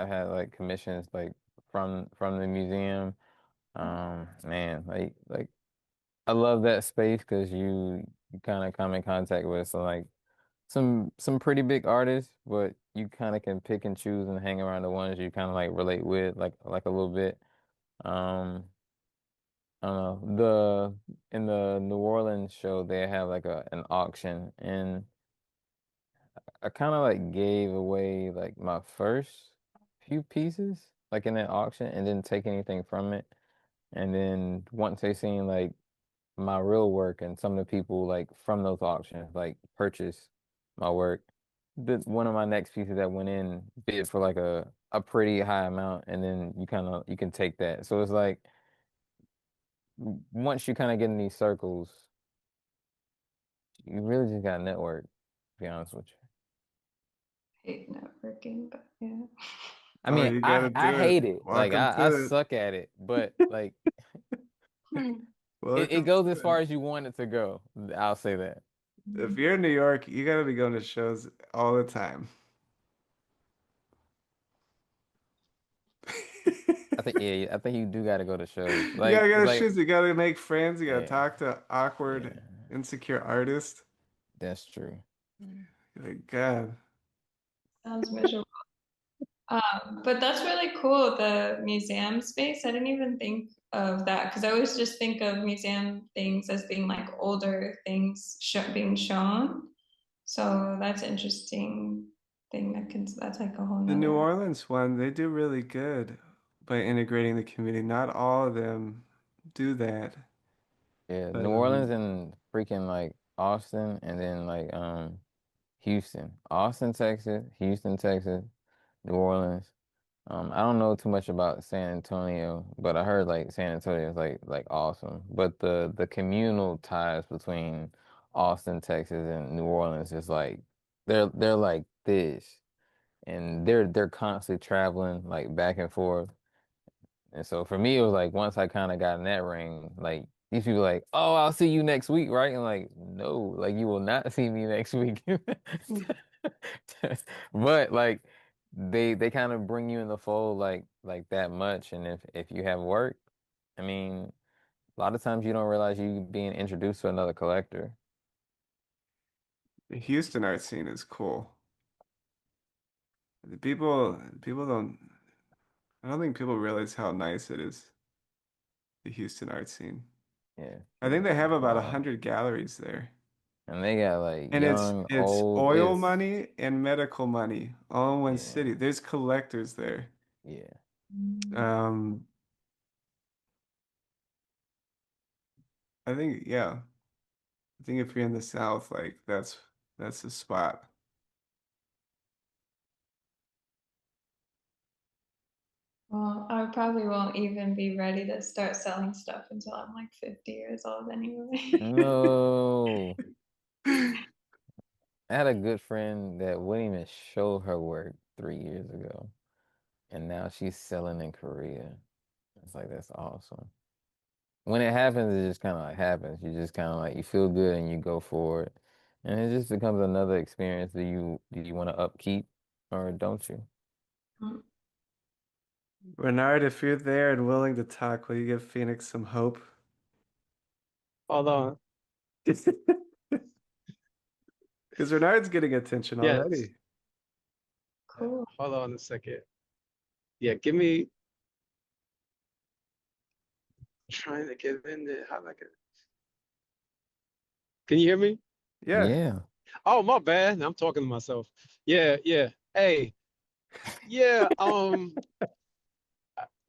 had like commissions like from the museum. Man, like I love that space because you kind of come in contact with some pretty big artists, but you kind of can pick and choose and hang around the ones you kind of like relate with, like a little bit. Um, I don't know. In the New Orleans show, they have like a an auction, and I kind of like gave away like my first few pieces, like in that auction, and didn't take anything from it. And then once they seen like my real work and some of the people like from those auctions like purchased my work. One of my next pieces that went in bid for like a pretty high amount and then you can take that. So it's like once you kind of get in these circles, you really just got to network, to be honest with you. Hate networking, but yeah. I oh, mean, you gotta I do it. hate it. Like Welcome I to suck at it, but like it. it Welcome goes to as far it. as you want it to go. I'll say that. If you're in New York, you gotta be going to shows all the time. I think you do got to go to shows. You gotta go to Like shows. You gotta make friends. You gotta yeah, talk to awkward, yeah. insecure artists. That's true. You're like, God, Sounds miserable. But that's really cool, the museum space. I didn't even think of that because I always just think of museum things as being like older things being shown. So that's interesting thing that's like a whole the New nother. Orleans one, they do really good by integrating the community. Not all of them do that, Yeah, but New Orleans and freaking like Austin and then like Houston. Austin, Texas, Houston, Texas, New Orleans. I don't know too much about San Antonio, but I heard like San Antonio is like awesome. But the communal ties between Austin, Texas and New Orleans is like they're like this. And they're constantly traveling like back and forth. And so for me, it was like once I kind of got in that ring, like these people like, oh, I'll see you next week, right? And like, no, like you will not see me next week. But like they kind of bring you in the fold like that much. And if you have work, I mean, a lot of times you don't realize you being introduced to another collector. The Houston art scene is cool. The people don't. I don't think people realize how nice it is. The Houston art scene. Yeah, I think they have about a wow. hundred galleries there, And they got like and young, it's old, oil it's money and medical money all in one yeah, city. There's collectors there. yeah. Um, I think yeah. I think if you're in the South, like that's the spot. Well, I probably won't even be ready to start selling stuff until I'm like 50 years old anyway. No. I had a good friend that wouldn't even show her work 3 years ago, and now she's selling in Korea. It's like that's awesome. When it happens, it just kind of like happens. You just kind of like you feel good and you go for it, and it just becomes another experience. Do you want to upkeep or don't you? Bernard, if you're there and willing to talk, will you give Phoenix some hope? Hold on. Because Bernard's getting attention Yes. already. Cool. Hold on a second. Yeah, give me trying to get in there. How I can you hear me? Yeah. Yeah. Oh, my bad. I'm talking to myself. Yeah, yeah. Hey, yeah,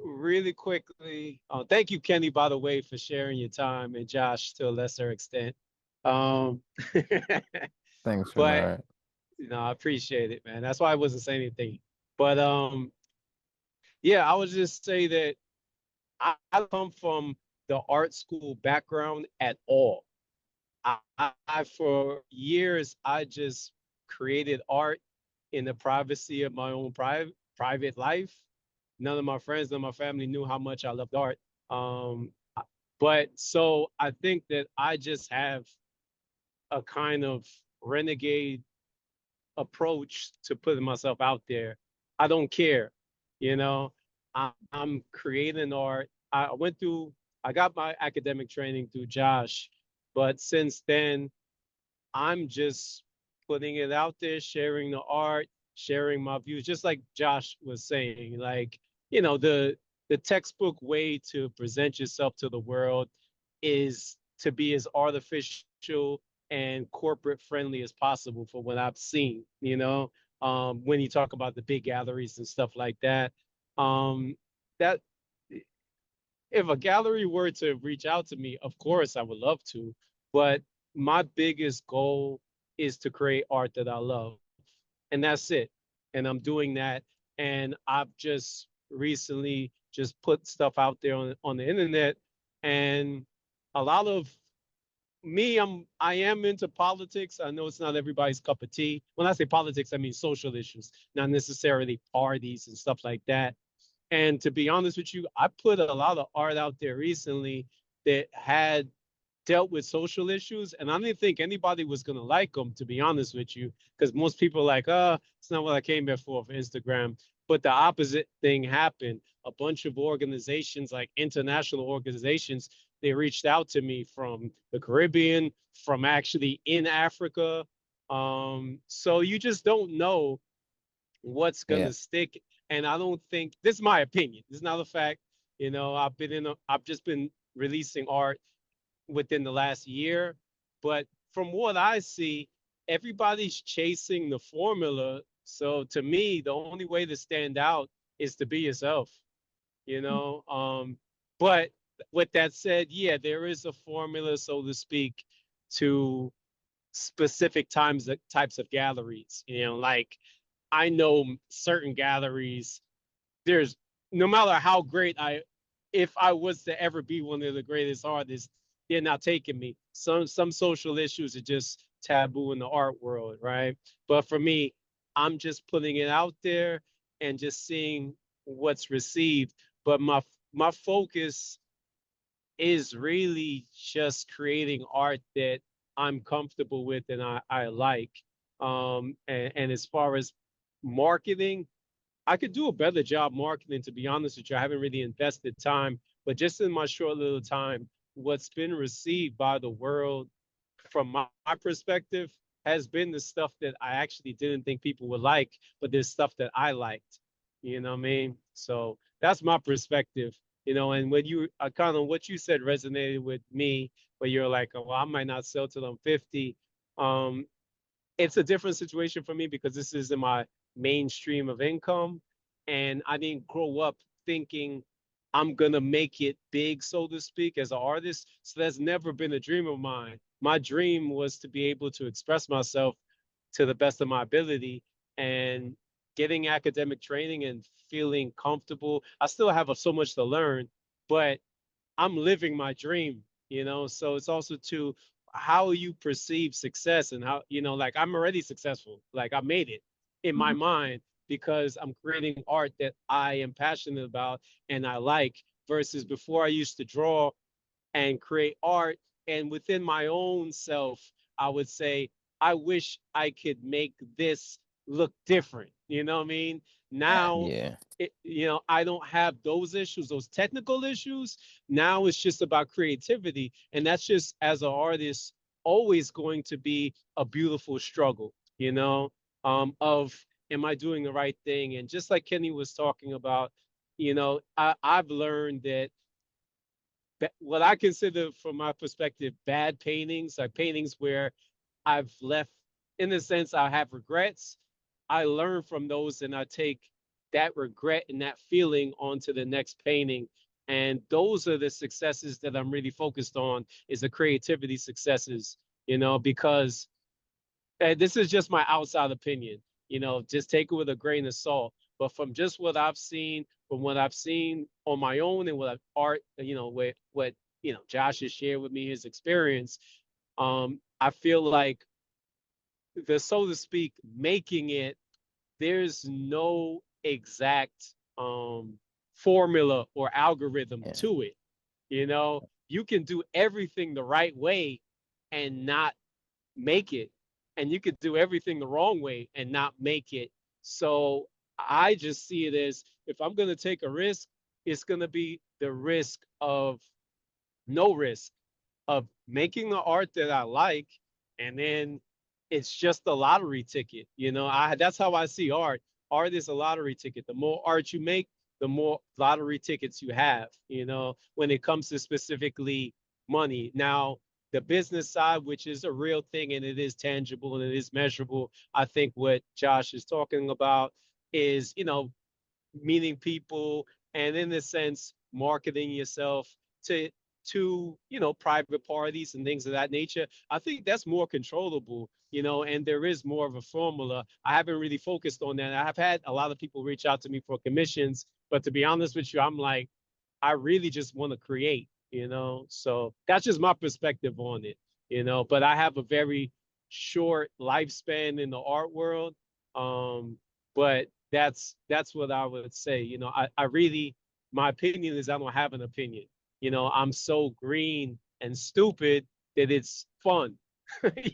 really quickly. Thank you, Kenny, by the way, for sharing your time, and Josh to a lesser extent. Um, Thanks, but Renard. I appreciate it, man. That's why I wasn't saying anything. But yeah, I would just say that I come from the art school background at all. For years, I just created art in the privacy of my own private life. None of my friends, none of my family knew how much I loved art. Um, but so I think that I just have a kind of renegade approach to putting myself out there. I don't care, you know. I'm creating art. I got my academic training through Josh, but since then, I'm just putting it out there, sharing the art, sharing my views, just like Josh was saying. Like, the textbook way to present yourself to the world is to be as artificial and corporate friendly as possible for what I've seen, when you talk about the big galleries and stuff like that. That if a gallery were to reach out to me, of course I would love to, but my biggest goal is to create art that I love. And that's it. And I'm doing that. And I've just recently just put stuff out there on the internet. And a lot of I am into politics. I know it's not everybody's cup of tea. When I say politics, I mean social issues, not necessarily parties and stuff like that. And to be honest with you, I put a lot of art out there recently that had dealt with social issues, and I didn't think anybody was gonna like them, to be honest with you, because most people are like, it's not what I came here for Instagram. But the opposite thing happened. A bunch of organizations, like international organizations, they reached out to me from the Caribbean, from actually in Africa. So you just don't know what's Yeah. gonna stick. And I don't think this is my opinion. This is not a fact. I've just been releasing art within the last year, but from what I see, everybody's chasing the formula. So to me, the only way to stand out is to be yourself, you know. But with that said, yeah, there is a formula, so to speak, to specific types of galleries. Like I know certain galleries, there's no matter how great if I was to ever be one of the greatest artists, they're not taking me. Some social issues are just taboo in the art world, right? But for me, I'm just putting it out there and just seeing what's received. But my focus is really just creating art that I'm comfortable with and I like. And as far as marketing, I could do a better job marketing, to be honest with you. I haven't really invested time, but just in my short little time, what's been received by the world from my perspective has been the stuff that I actually didn't think people would like, but there's stuff that I liked. You know what I mean? So that's my perspective. And when you kind of what you said resonated with me, where you're like, oh, well, I might not sell till I'm 50. Um, it's a different situation for me because this isn't my mainstream of income. And I didn't grow up thinking I'm going to make it big, so to speak, as an artist. So that's never been a dream of mine. My dream was to be able to express myself to the best of my ability and getting academic training and feeling comfortable. I still have so much to learn, but I'm living my dream. So it's also to how you perceive success and how, like I'm already successful. Like I made it in my mind because I'm creating art that I am passionate about and I like versus before I used to draw and create art. And within my own self, I would say, I wish I could make this look different. You know what I mean? Now, Yeah. I don't have those issues, those technical issues. Now it's just about creativity. And that's just, as an artist, always going to be a beautiful struggle, of am I doing the right thing? And just like Kenny was talking about, I've learned that what I consider, from my perspective, bad paintings, like paintings where I've left, in a sense, I have regrets. I learn from those and I take that regret and that feeling onto the next painting. And those are the successes that I'm really focused on, is the creativity successes, because this is just my outside opinion, just take it with a grain of salt. But from just what I've seen, from what I've seen on my own and what I've art, what Josh has shared with me his experience, I feel like the, so to speak, making it, there's no exact formula or algorithm Yeah. to it. You can do everything the right way and not make it, and you could do everything the wrong way and not make it. So I just see it as, if I'm going to take a risk, it's going to be the risk of no risk, of making the art that I like, and then it's just a lottery ticket. That's how I see art. Art is a lottery ticket. The more art you make, the more lottery tickets you have, when it comes to specifically money. Now, the business side, which is a real thing and it is tangible and it is measurable, I think what Josh is talking about is, meeting people and, in a sense, marketing yourself to private parties and things of that nature. I think that's more controllable, and there is more of a formula. I haven't really focused on that. I've had a lot of people reach out to me for commissions, but to be honest with you, I'm like, I really just want to create, so that's just my perspective on it, but I have a very short lifespan in the art world. But that's what I would say. I really, my opinion is I don't have an opinion. I'm so green and stupid that it's fun.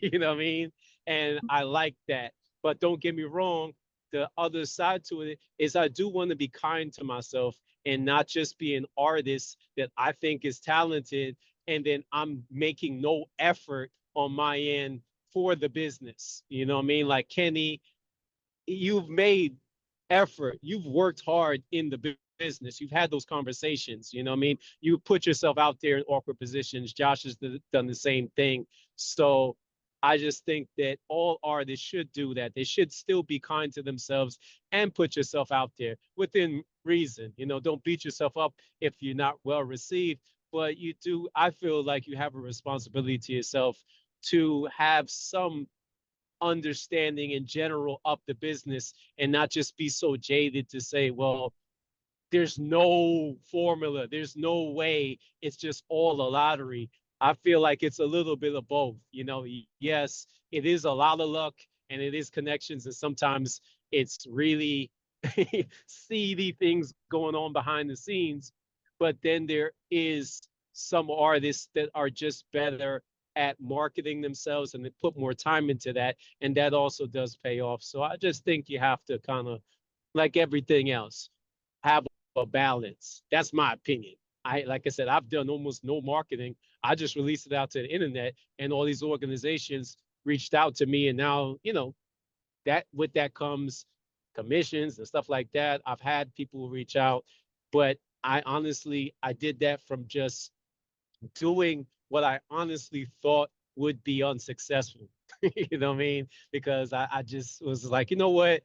You know what I mean? And I like that. But don't get me wrong, the other side to it is I do want to be kind to myself and not just be an artist that I think is talented and then I'm making no effort on my end for the business. You know what I mean? Like Kenny, you've made effort, you've worked hard in the business, you've had those conversations, you know what I mean? You put yourself out there in awkward positions. Josh has done the same thing. So I just think that all artists should do that. They should still be kind to themselves and put yourself out there within reason. Don't beat yourself up if you're not well received, but you do, I feel like you have a responsibility to yourself to have some understanding in general of the business and not just be so jaded to say, well, there's no formula, there's no way, it's just all a lottery. I feel like it's a little bit of both. Yes, it is a lot of luck and it is connections, and sometimes it's really seedy things going on behind the scenes. but then there is some artists that are just better at marketing themselves and they put more time into that, and that also does pay off. So I just think you have to kind of, like everything else, have a balance. That's my opinion. I Like I said, I've done almost no marketing. I just released it out to the internet, and all these organizations reached out to me, and now that with that comes commissions and stuff like that. I've had people reach out, but I did that from just doing what I honestly thought would be unsuccessful. You know what I mean? Because I just was like, you know what?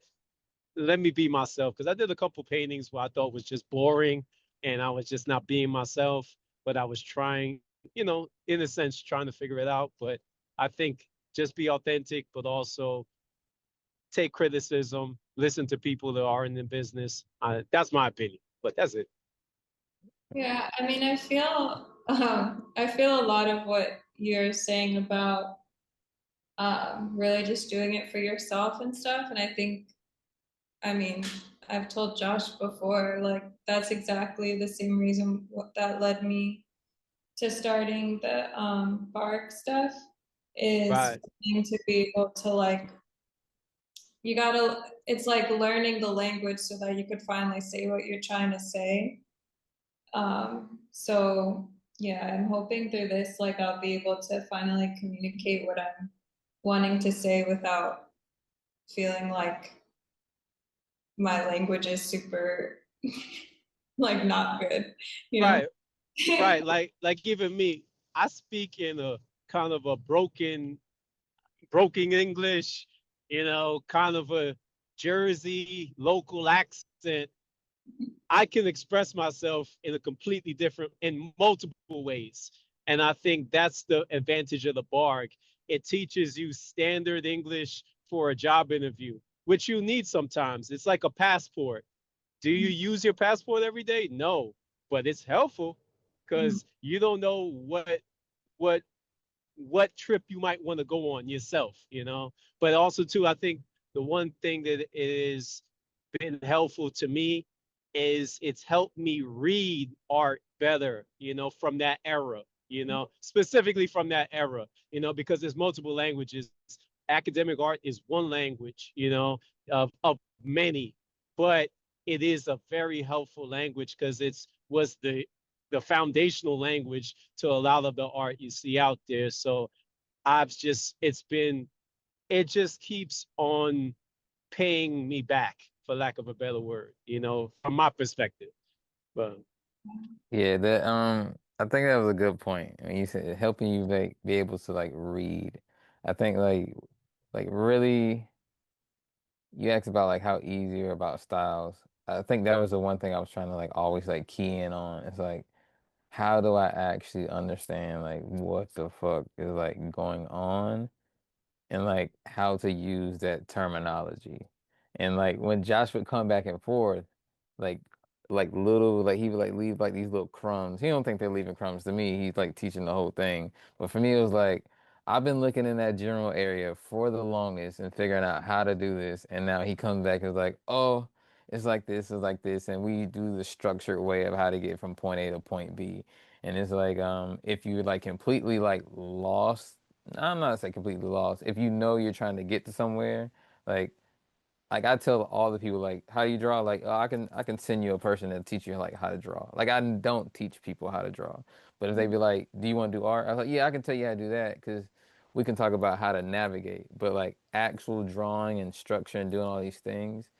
Let me be myself. Because I did a couple paintings where I thought was just boring and I was just not being myself, but I was trying, in a sense, trying to figure it out. But I think just be authentic, but also take criticism, listen to people that are in the business. That's my opinion, but that's it. Yeah, I mean, I feel a lot of what you're saying about really just doing it for yourself and stuff. And I think, I mean, I've told Josh before, like that's exactly the same reason that led me to starting the bark stuff is Right, wanting to be able to like you gotta it's like learning the language so that you could finally say what you're trying to say. So yeah, I'm hoping through this, like I'll be able to finally communicate what I'm wanting to say without feeling like my language is super like not good, you know? right, right. Like even me, I speak in a kind of a broken English, kind of a Jersey local accent. I can express myself in a completely different, in multiple ways. And I think that's the advantage of the BARG. It teaches you standard English for a job interview, which you need sometimes. It's like a passport. Do you use your passport every day? No, but it's helpful because you don't know what what trip you might want to go on yourself. But also too, I think the one thing that is been helpful to me is it's helped me read art better, from that era, specifically from that era, because there's multiple languages. Academic art is one language, of many, but it is a very helpful language because it's was the foundational language to a lot of the art you see out there. So it just keeps on paying me back, for lack of a better word, from my perspective. But Yeah, I think that was a good point. When you said helping you like be able to like read. I think like really you asked about like how easy or about styles. I think that was the one thing I was trying to like always like key in on. It's like how do I actually understand like what the fuck is like going on and like how to use that terminology. And like when Josh would come back and forth, like little like he would like leave like these little crumbs. He don't think they're leaving crumbs to me. He's like teaching the whole thing. But for me it was like I've been looking in that general area for the longest and figuring out how to do this. And now he comes back and is like, oh, it's like this, and we do the structured way of how to get from point A to point B. And it's like if you're like completely like lost, I'm not saying completely lost. If you know you're trying to get to somewhere, like I tell all the people like how you draw, like oh, I can send you a person to teach you like how to draw. Like I don't teach people how to draw. But if they be like, do you want to do art? I was like, yeah, I can tell you how to do that because we can talk about how to navigate. But like actual drawing and structure and doing all these things,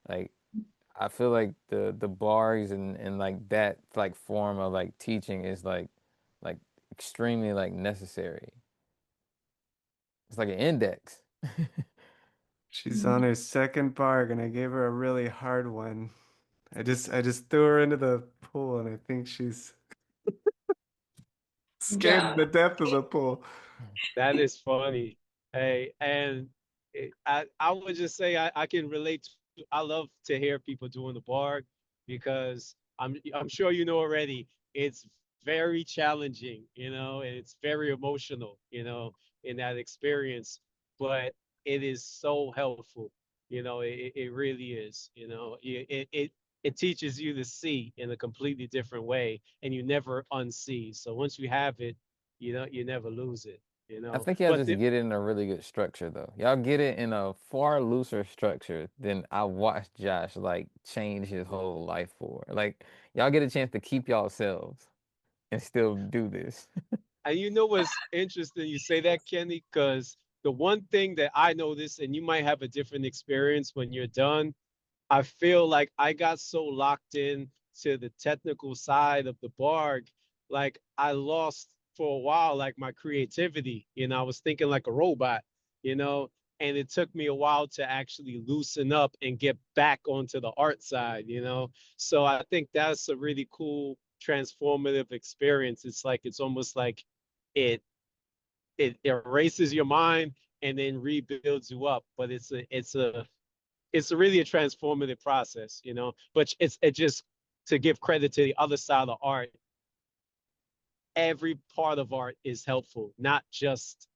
like I feel like the bars and like that like form of like teaching is like extremely like necessary. It's like an index. She's on her second barg, and I gave her a really hard one. I just threw her into the pool, and I think she's scared of Yeah. the depth of the pool. that is funny. Hey, and I would just say I can relate to. I love to hear people doing the bar because I'm sure you know already. It's very challenging, and it's very emotional, in that experience. But it is so helpful. It really is. it teaches you to see in a completely different way, and you never unsee. So once you have it, you never lose it. I think y'all But just get it in a really good structure though. Y'all get it in a far looser structure than I watched Josh like change his whole life for. Like y'all get a chance to keep yourselves and still do this. and you know what's interesting? You say that, Kenny, because the one thing that I noticed, and you might have a different experience when you're done, I feel like I got so locked in to the technical side of the barg, like I lost for a while, like my creativity. I was thinking like a robot, you know, and it took me a while to actually loosen up and get back onto the art side. So I think that's a really cool transformative experience. It's like it's almost like it it erases your mind and then rebuilds you up. But it's really a transformative process. But it just to give credit to the other side of art, every part of art is helpful, not just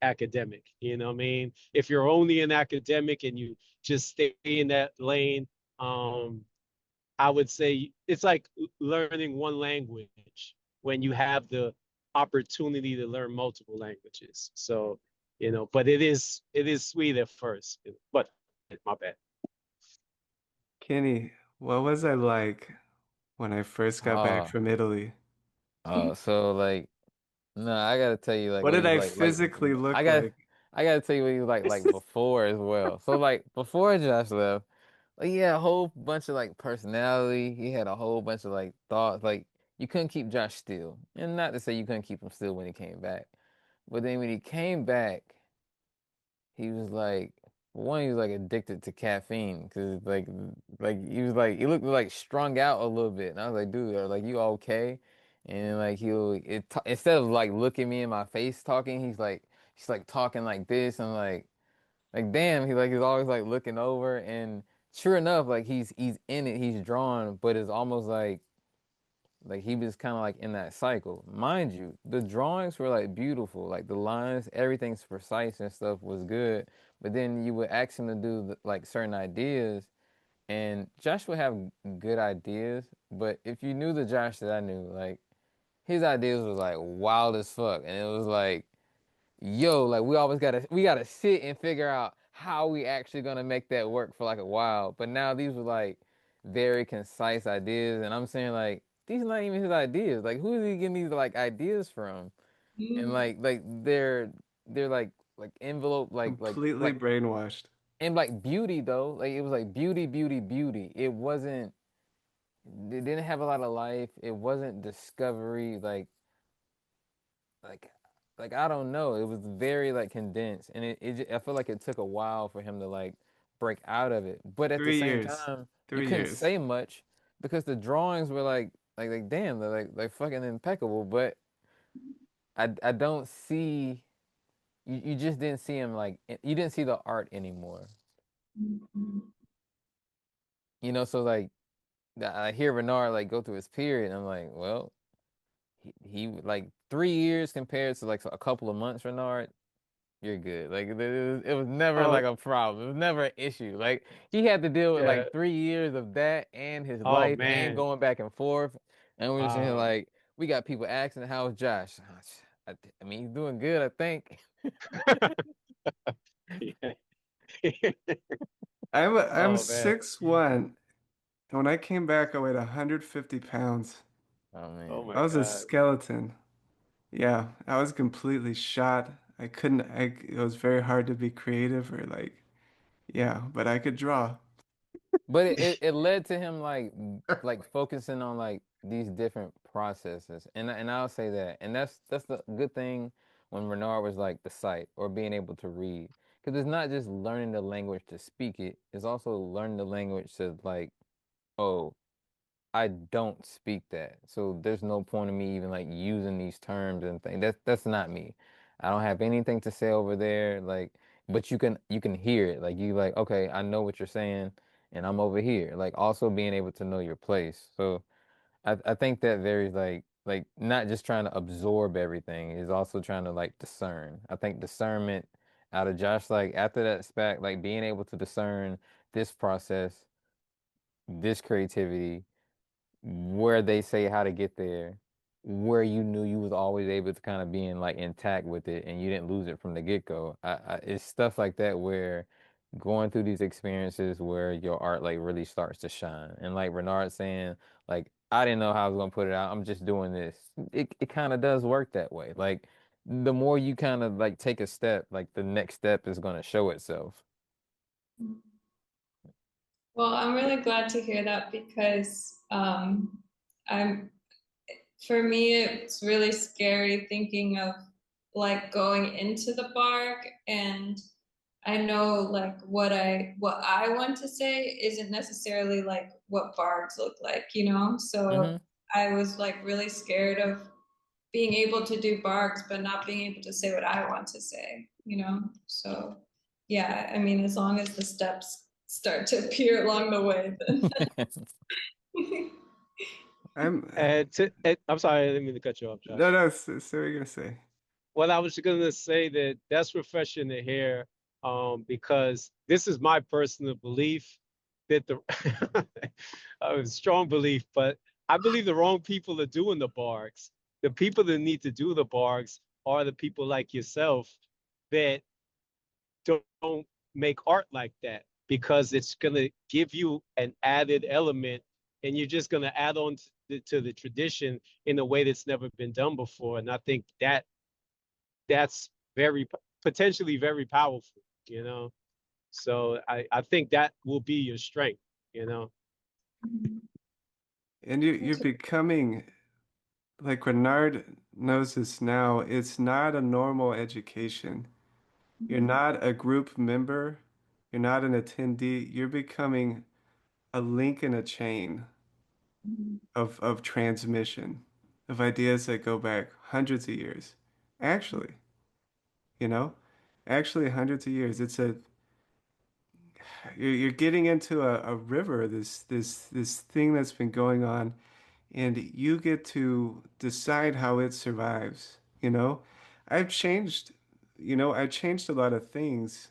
academic. You know what I mean? If you're only an academic and you just stay in that lane, um, I would say it's like learning one language when you have the opportunity to learn multiple languages. So, but it is sweet at first. But my bad. Kenny, what was I like when I first got back Oh, from Italy? so like no, I gotta tell you like What what did he's I like physically I look got like? I gotta tell you what he was like before as well. So like before Josh left, like he had a whole bunch of like personality. He had a whole bunch of like thoughts. Like you couldn't keep Josh still. And not to say you couldn't keep him still when he came back. But then when he came back, he was like one, he was like addicted to caffeine because like he was like he looked like strung out a little bit, and I was like, dude, are like you okay? And like instead of like looking me in my face talking, he's like talking like this and like damn, he's always like looking over and sure enough, like he's in it, he's drawn, but it's almost like he was kind of like in that cycle. Mind you, the drawings were like beautiful, like the lines, everything's precise and stuff was good. But then you would ask him to do like certain ideas, and Josh would have good ideas. But if you knew the Josh that I knew, like his ideas was like wild as fuck, and it was like yo, like we gotta sit and figure out how we actually gonna make that work for like a while. But now these were like very concise ideas, and I'm saying like these are not even his ideas. Like who is he getting these like ideas from? And Mm. like they're like envelope Completely like brainwashed. and like beauty though. Like it was like beauty, beauty, beauty. It wasn't. It didn't have a lot of life. It wasn't discovery. Like like I don't know. It was very like condensed, and I feel like it took a while for him to like break out of it. But at the Three same years. time, you Three couldn't years. say much because the drawings were like damn, they're like fucking impeccable. But I don't see you just didn't see him like you didn't see the art anymore. Mhm. So like I hear Renard like go through his period, and I'm like, well, he like 3 years compared to like a couple of months, Renard. You're good. Like it was never like Oh, a problem. It was never an issue. Like he had to deal with yeah. like 3 years of that and his Oh life and man. going back and forth. And we are saying Wow. like we got people asking how's Josh. I mean he's doing good, I think. Yeah. I'm Oh man. 6'1". When I came back, I weighed 150 pounds. Oh Oh man. I my was a God. skeleton. Yeah, I was completely shot. I couldn't, it was very hard to be creative or like, yeah, but I could draw. But it led to him like focusing on like these different processes, and I'll say that, and that's the good thing when Renard was like the sight or being able to read, because it's not just learning the language to speak it, it's also learning the language to like, oh, I don't speak that. So there's no point in me even like using these terms and things. That's not me. I don't have anything to say over there. Like, but you can hear it. Like you like, okay, I know what you're saying and I'm over here. Like also being able to know your place. So I think that varies like not just trying to absorb everything, is also trying to like discern. I think discernment out of Josh, like after that SPAC, like being able to discern this process this creativity, where they say how to get there, where you knew you was always able to kind of being like intact with it and you didn't lose it from the get-go. It's stuff like that where going through these experiences where your art like really starts to shine. And like Renard saying, like, I didn't know how I was gonna put it out. I'm just doing this. It kind of does work that way. Like the more you kind of like take a step, like the next step is gonna show itself. Well, I'm really glad to hear that because I'm for me it's really scary thinking of like going into the bark, and I know like what I want to say isn't necessarily like what barks look like, you know? So Hmm. I was like really scared of being able to do barks but not being able to say what I want to say, you know? So yeah, I mean as long as the steps start to appear along the way then I'm And I'm sorry, I didn't mean to cut you off, no, Josh. no. So what are you gonna say? Well, I was going to say that that's refreshing to hear, because this is my personal belief that the a strong belief, but I believe the wrong people are doing the barks. The people that need to do the barks are the people like yourself that don't make art like that, because it's going to give you an added element, and you're just going to add on to the tradition in a way that's never been done before. And I think that's very potentially very powerful, you know. So I think that will be your strength, you know. And you're becoming like Renard knows this now. It's not a normal education. You're not a group member. You're not an attendee. You're becoming a link in a chain of transmission of ideas that go back hundreds of years. Actually, you know, actually hundreds of years. You're getting into a river, this thing that's been going on, and you get to decide how it survives, you know? I've changed, I've changed a lot of things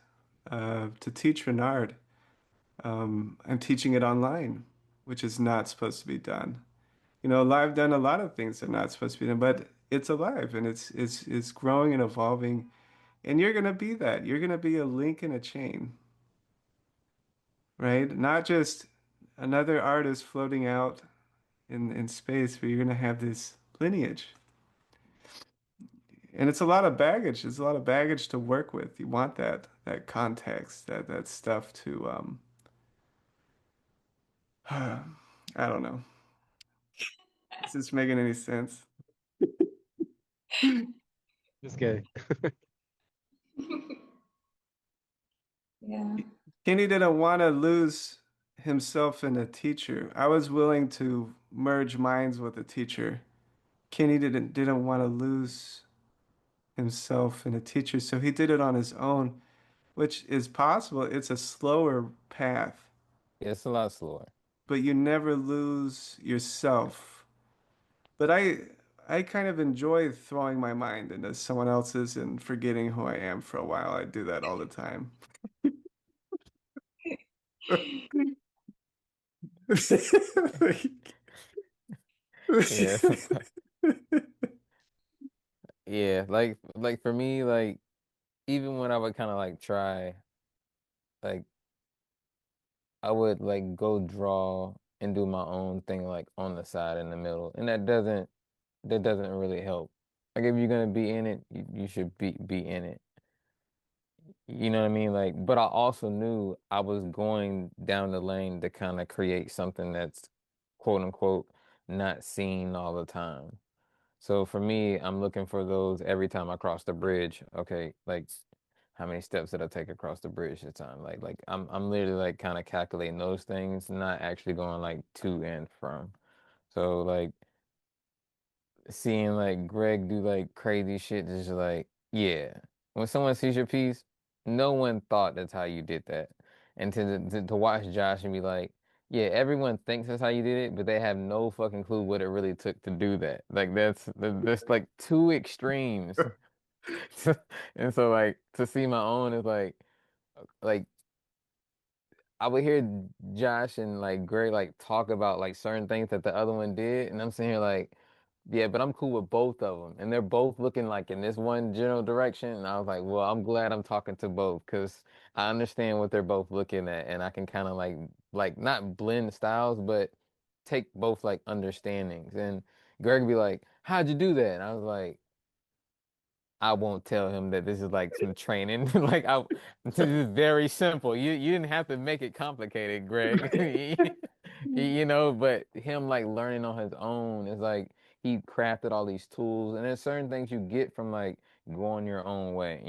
to teach Renard. I'm teaching it online, which is not supposed to be done. I've done a lot of things that are not supposed to be done, but it's alive and it's growing and evolving. And you're gonna be that. You're gonna be a link in a chain, right? Not just another artist floating out in space, but you're gonna have this lineage. And it's a lot of baggage. It's a lot of baggage to work with. You want that context, that stuff to I don't know. Is this making any sense? Just kidding. yeah. Kenny didn't want to lose himself in a teacher. I was willing to merge minds with a teacher. Kenny didn't want to lose himself in a teacher, so he did it on his own, which is possible. It's a slower path, It's a lot slower. but you never lose yourself. But I kind of enjoy throwing my mind into someone else's and forgetting who I am for a while. I do that all the time. Yeah. Yeah, like for me, like even when I would kind of like try, like I would like go draw and do my own thing like on the side in the middle, and that doesn't really help. Like if you're gonna be in it, you should be in it. You know what I mean? Like, but I also knew I was going down the lane to kind of create something that's quote unquote not seen all the time. So for me, I'm looking for those every time I cross the bridge. Okay, like how many steps did I take across the bridge this time? Like I'm literally like kind of calculating those things, not actually going like to and from. So like seeing like Greg do like crazy shit, just like, yeah. When someone sees your piece, no one thought that's how you did that. And to watch Josh and be like, yeah, everyone thinks that's how you did it, but they have no fucking clue what it really took to do that. Like that's like two extremes. And so like to see my own is like I would hear Josh and like Greg like talk about like certain things that the other one did, and I'm sitting here like, yeah, but I'm cool with both of them, and they're both looking like in this one general direction, and I was like, well, I'm glad I'm talking to both because I understand what they're both looking at, and I can kind of like not blend styles, but take both like understandings. And Greg would be like, how'd you do that? And I was like, I won't tell him that this is like some training. This is very simple. You didn't have to make it complicated, Greg. But him like learning on his own is like he crafted all these tools, and there's certain things you get from like going your own way.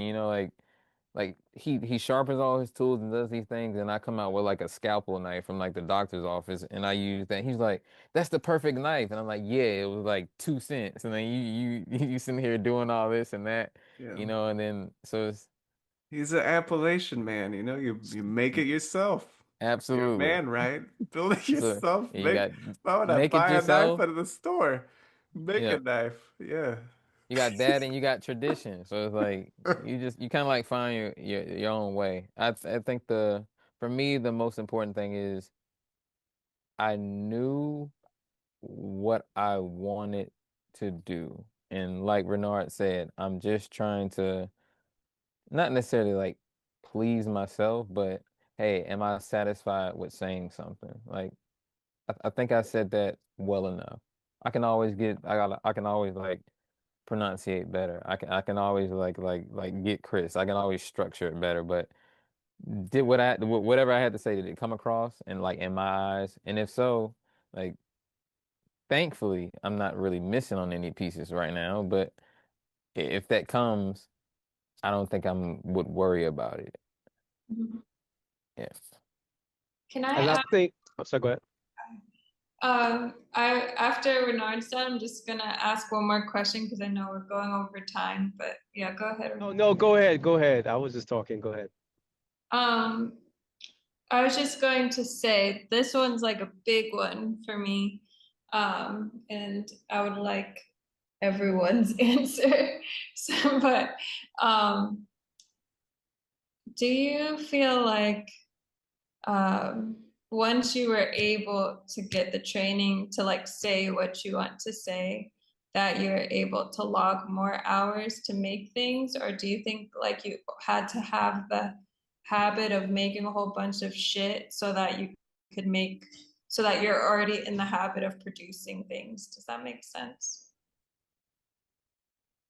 Like he sharpens all his tools and does these things, and I come out with like a scalpel knife from like the doctor's office, and I use that. He's like, "That's the perfect knife," and I'm like, "Yeah, it was like 2 cents." And then you sitting here doing all this and that, Yeah. and then so it's He's an Appalachian man, you make it yourself. You're a absolutely. man, right? Build it So yourself. you got Why would I make it buy a knife yourself. out of the store? Make a Yeah, knife. Yeah. you got that, and you got tradition. So it's like you kind of like find your own way. I think for me the most important thing is I knew what I wanted to do. And like Renard said, I'm just trying to not necessarily like please myself, but hey, am I satisfied with saying something? Like I think I said that well enough. I can always like pronunciate better. I can always like get Chris. I can always structure it better, but did whatever I had to say, did it come across and like in my eyes? And if so, like thankfully, I'm not really missing on any pieces right now, but if that comes, I don't think I'm would worry about it. Mhm. Yeah. Can I And I ask, think, oh, sorry, go ahead. I after Renard's done, I'm just gonna ask one more question because I know we're going over time, but yeah, go ahead, Oh, Renard. no, go ahead. Go ahead. I was just talking. Go ahead. Um, I was just going to say this one's like a big one for me. And I would like everyone's answer. But um, do you feel like once you were able to get the training to like say what you want to say, that you're able to log more hours to make things, or do you think like you had to have the habit of making a whole bunch of shit so that you could make so that you're already in the habit of producing things? Does that make sense?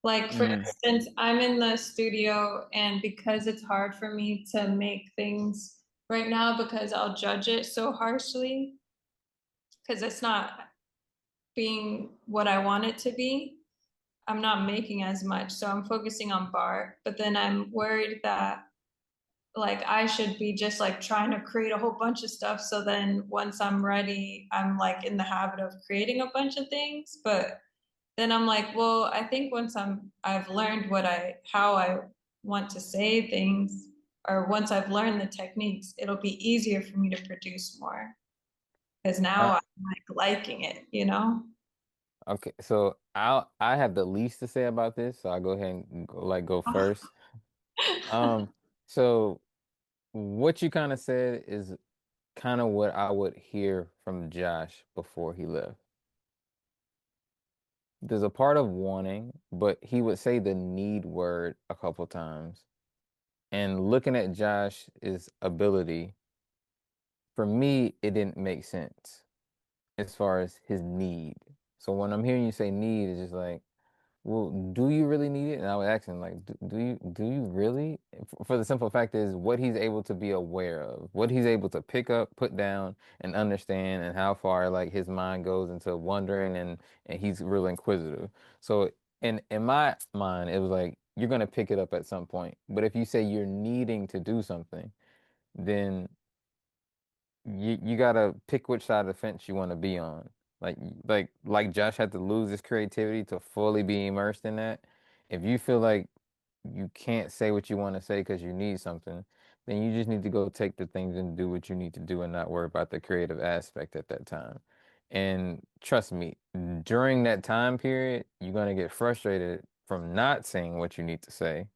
Like, for Mm, instance, I'm in the studio, and because it's hard for me to make things right now because I'll judge it so harshly because it's not being what I want it to be, I'm not making as much. So I'm focusing on bar, but then I'm worried that like I should be just like trying to create a whole bunch of stuff. So then once I'm ready, I'm like in the habit of creating a bunch of things. But then I'm like, well, I think once I've learned how I want to say things, or once I've learned the techniques, it'll be easier for me to produce more because now uh, I'm like liking it, you know? okay, so I have the least to say about this, so I'll go ahead and go first. Um, so what you kind of said is kind of what I would hear from Josh before he left. There's a part of wanting, but he would say the need word a couple times. And looking at Josh's ability, for me, it didn't make sense as far as his need. So when I'm hearing you say need, it's just like, well, do you really need it? And I was asking, like, do you really? For the simple fact is, what he's able to be aware of, what he's able to pick up, put down, and understand, and how far like his mind goes into wondering, and he's real inquisitive. So in my mind, it was like you're gonna pick it up at some point. But if you say you're needing to do something, then you gotta pick which side of the fence you want to be on. Like Josh had to lose his creativity to fully be immersed in that. If you feel like you can't say what you want to say because you need something, then you just need to go take the things and do what you need to do and not worry about the creative aspect at that time. And trust me, during that time period, you're gonna get frustrated from not saying what you need to say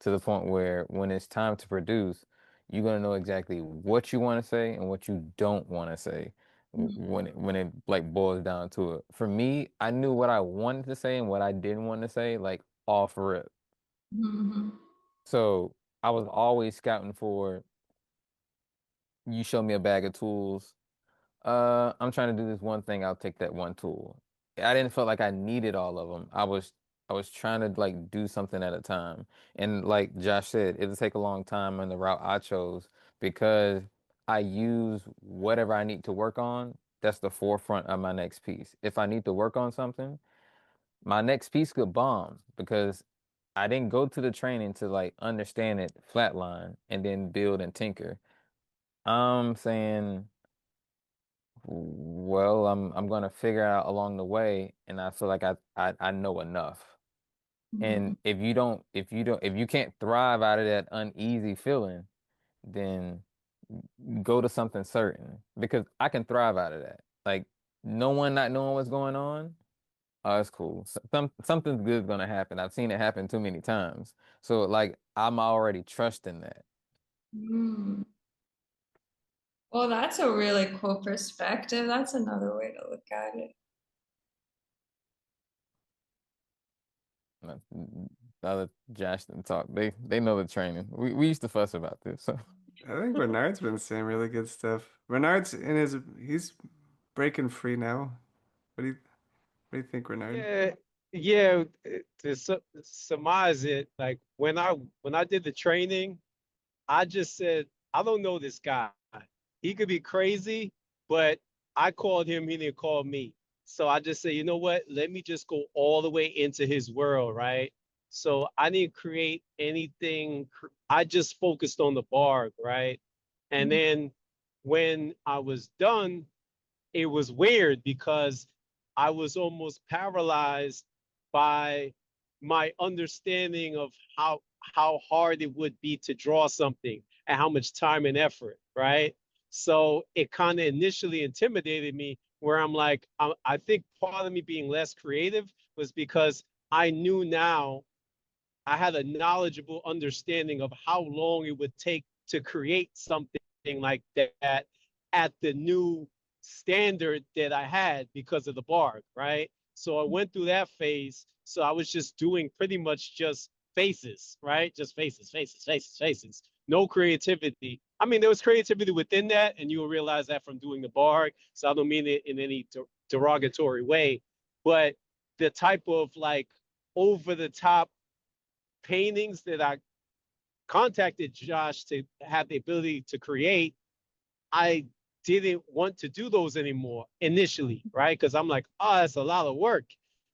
to the point where when it's time to produce, you're gonna know exactly what you want to say and what you don't want to say Mhm. when it like boils down to it. For me, I knew what I wanted to say and what I didn't want to say, like off rip. Mhm. So I was always scouting for you show me a bag of tools. I'm trying to do this one thing, I'll take that one tool. I didn't feel like I needed all of them. I was trying to like do something at a time. And like Josh said, it'll take a long time on the route I chose because I use whatever I need to work on. That's the forefront of my next piece. If I need to work on something, my next piece could bomb because I didn't go to the training to like understand it flatline and then build and tinker. I'm saying, well, I'm gonna figure out along the way, and I feel like I know enough. And Mhm. if you can't thrive out of that uneasy feeling, then go to something certain because I can thrive out of that. Like no one not knowing what's going on, oh, it's cool. Something's good gonna happen. I've seen it happen too many times. So like I'm already trusting that. Mm. Well, that's a really cool perspective. That's another way to look at it. Now, now that Josh didn't talk, they know the training. We used to fuss about this. So I think Bernard's been saying really good stuff. Bernard's in his he's breaking free now. What do you think, Bernard? Yeah, yeah. To surmise it, like when I did the training, I just said, I don't know this guy. He could be crazy, but I called him, he didn't call me. So I just said, you know what? Let me just go all the way into his world, right? So I didn't create anything. I just focused on the bark, right? And Mhm. then when I was done, it was weird because I was almost paralyzed by my understanding of how hard it would be to draw something and how much time and effort, right? So it kind of initially intimidated me where I'm like, I think part of me being less creative was because I knew now I had a knowledgeable understanding of how long it would take to create something like that at the new standard that I had because of the bark, right? So I went through that phase. So I was just doing pretty much just faces, right? Just faces, faces, faces, faces. No creativity. I mean, there was creativity within that, and you will realize that from doing the bark. So I don't mean it in any derogatory way, but the type of like over the top paintings that I contacted Josh to have the ability to create, I didn't want to do those anymore initially, right? Because I'm like, oh, that's a lot of work.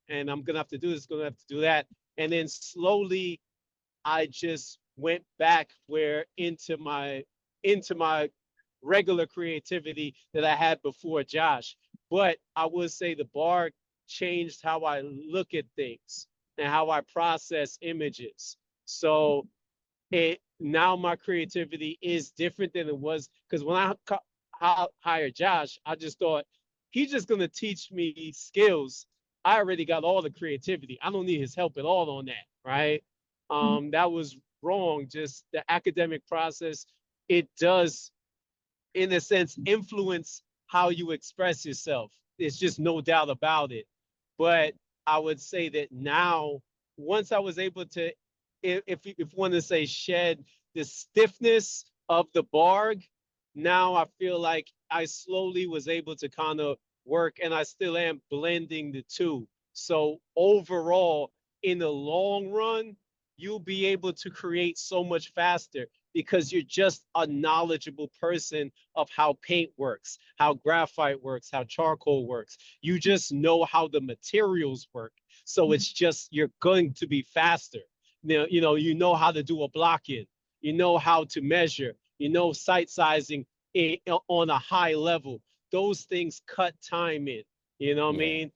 And I'm gonna have to do this, gonna have to do that. And then slowly I just went back where into my regular creativity that I had before Josh. But I would say the bar changed how I look at things and how I process images. So it now my creativity is different than it was because when I hired Josh, I just thought he's just gonna teach me skills. I already got all the creativity. I don't need his help at all on that, right? Mhm. That was wrong. Just the academic process, it does in a sense influence how you express yourself. There's just no doubt about it. But I would say that now, once I was able to, if one to say shed the stiffness of the barg, now I feel like I slowly was able to kind of work, and I still am blending the two. So overall, in the long run, you'll be able to create so much faster because you're just a knowledgeable person of how paint works, how graphite works, how charcoal works. You just know how the materials work. So it's just you're going to be faster. You know how to do a block in, you know how to measure, you know site sizing on a high level. Those things cut time in, you know what I yeah, mean?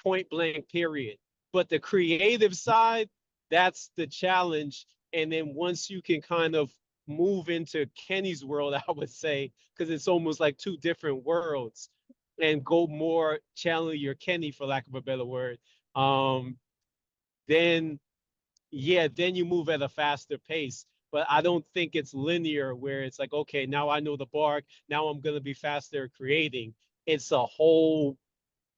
Point blank, period. But the creative side, that's the challenge. And then once you can kind of move into Kenny's world, I would say, because it's almost like two different worlds, and go more channel your Kenny, for lack of a better word. Um, then yeah, then you move at a faster pace. but I don't think it's linear where it's like, okay, now I know the bark, now I'm gonna be faster at creating. It's a whole,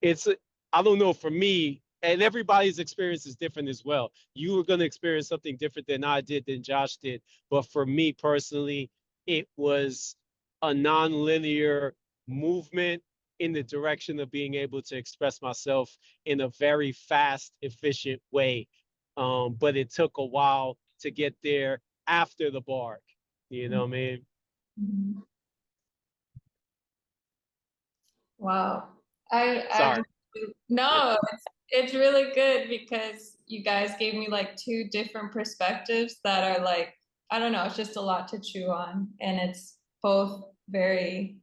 it's I don't know, for me, and everybody's experience is different as well. You were going to experience something different than I did, than Josh did, but for me personally, it was a non-linear movement in the direction of being able to express myself in a very fast, efficient way. But it took a while to get there after the bark. You know what I mean? Mhm. Wow. I Sorry. Yeah. no, it's really good because you guys gave me like two different perspectives that are like, I don't know, it's just a lot to chew on, and it's both very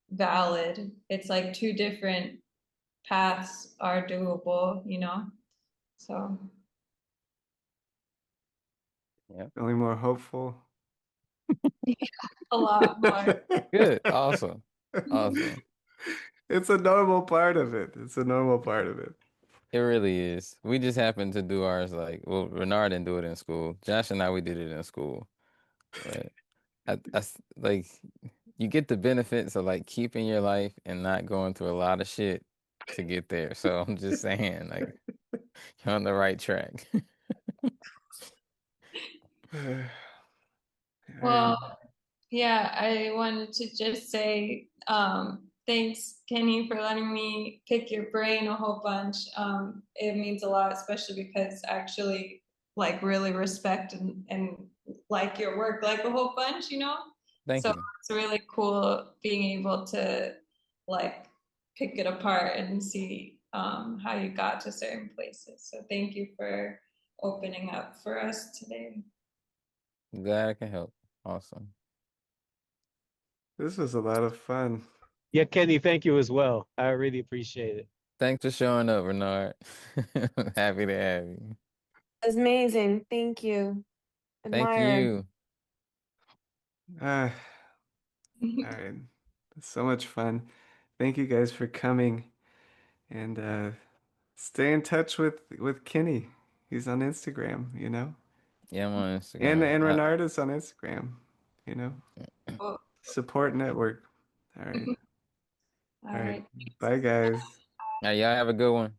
valid. It's like two different paths are doable, you know? So, Yep. Feeling more hopeful. a lot more. Good. Awesome. Awesome. It's a normal part of it. It's a normal part of it. It really is. We just happened to do ours like, well, Renard didn't do it in school. Josh and I, we did it in school. But like, you get the benefits of like keeping your life and not going through a lot of shit to get there. So I'm just saying, like, you're on the right track. Well, And yeah, I wanted to just say thanks, Kenny, for letting me pick your brain a whole bunch. It means a lot, especially because I actually like really respect and like your work like a whole bunch, you know? Thank So you. it's really cool being able to like pick it apart and see how you got to certain places. So thank you for opening up for us today. Glad I can help. Awesome. this was a lot of fun. Yeah, Kenny, thank you as well. I really appreciate it. Thanks for showing up, Renard. Happy to have you. That's amazing. Thank you. Thank Admire. you. Uh, all right. So much fun. Thank you guys for coming and stay in touch with Kenny. He's on Instagram, you know. Yeah, I'm on And Instagram. and Renard is on Instagram, you know. Cool. Support network. All right. All All right. right. Bye guys. Now, y'all have a good one.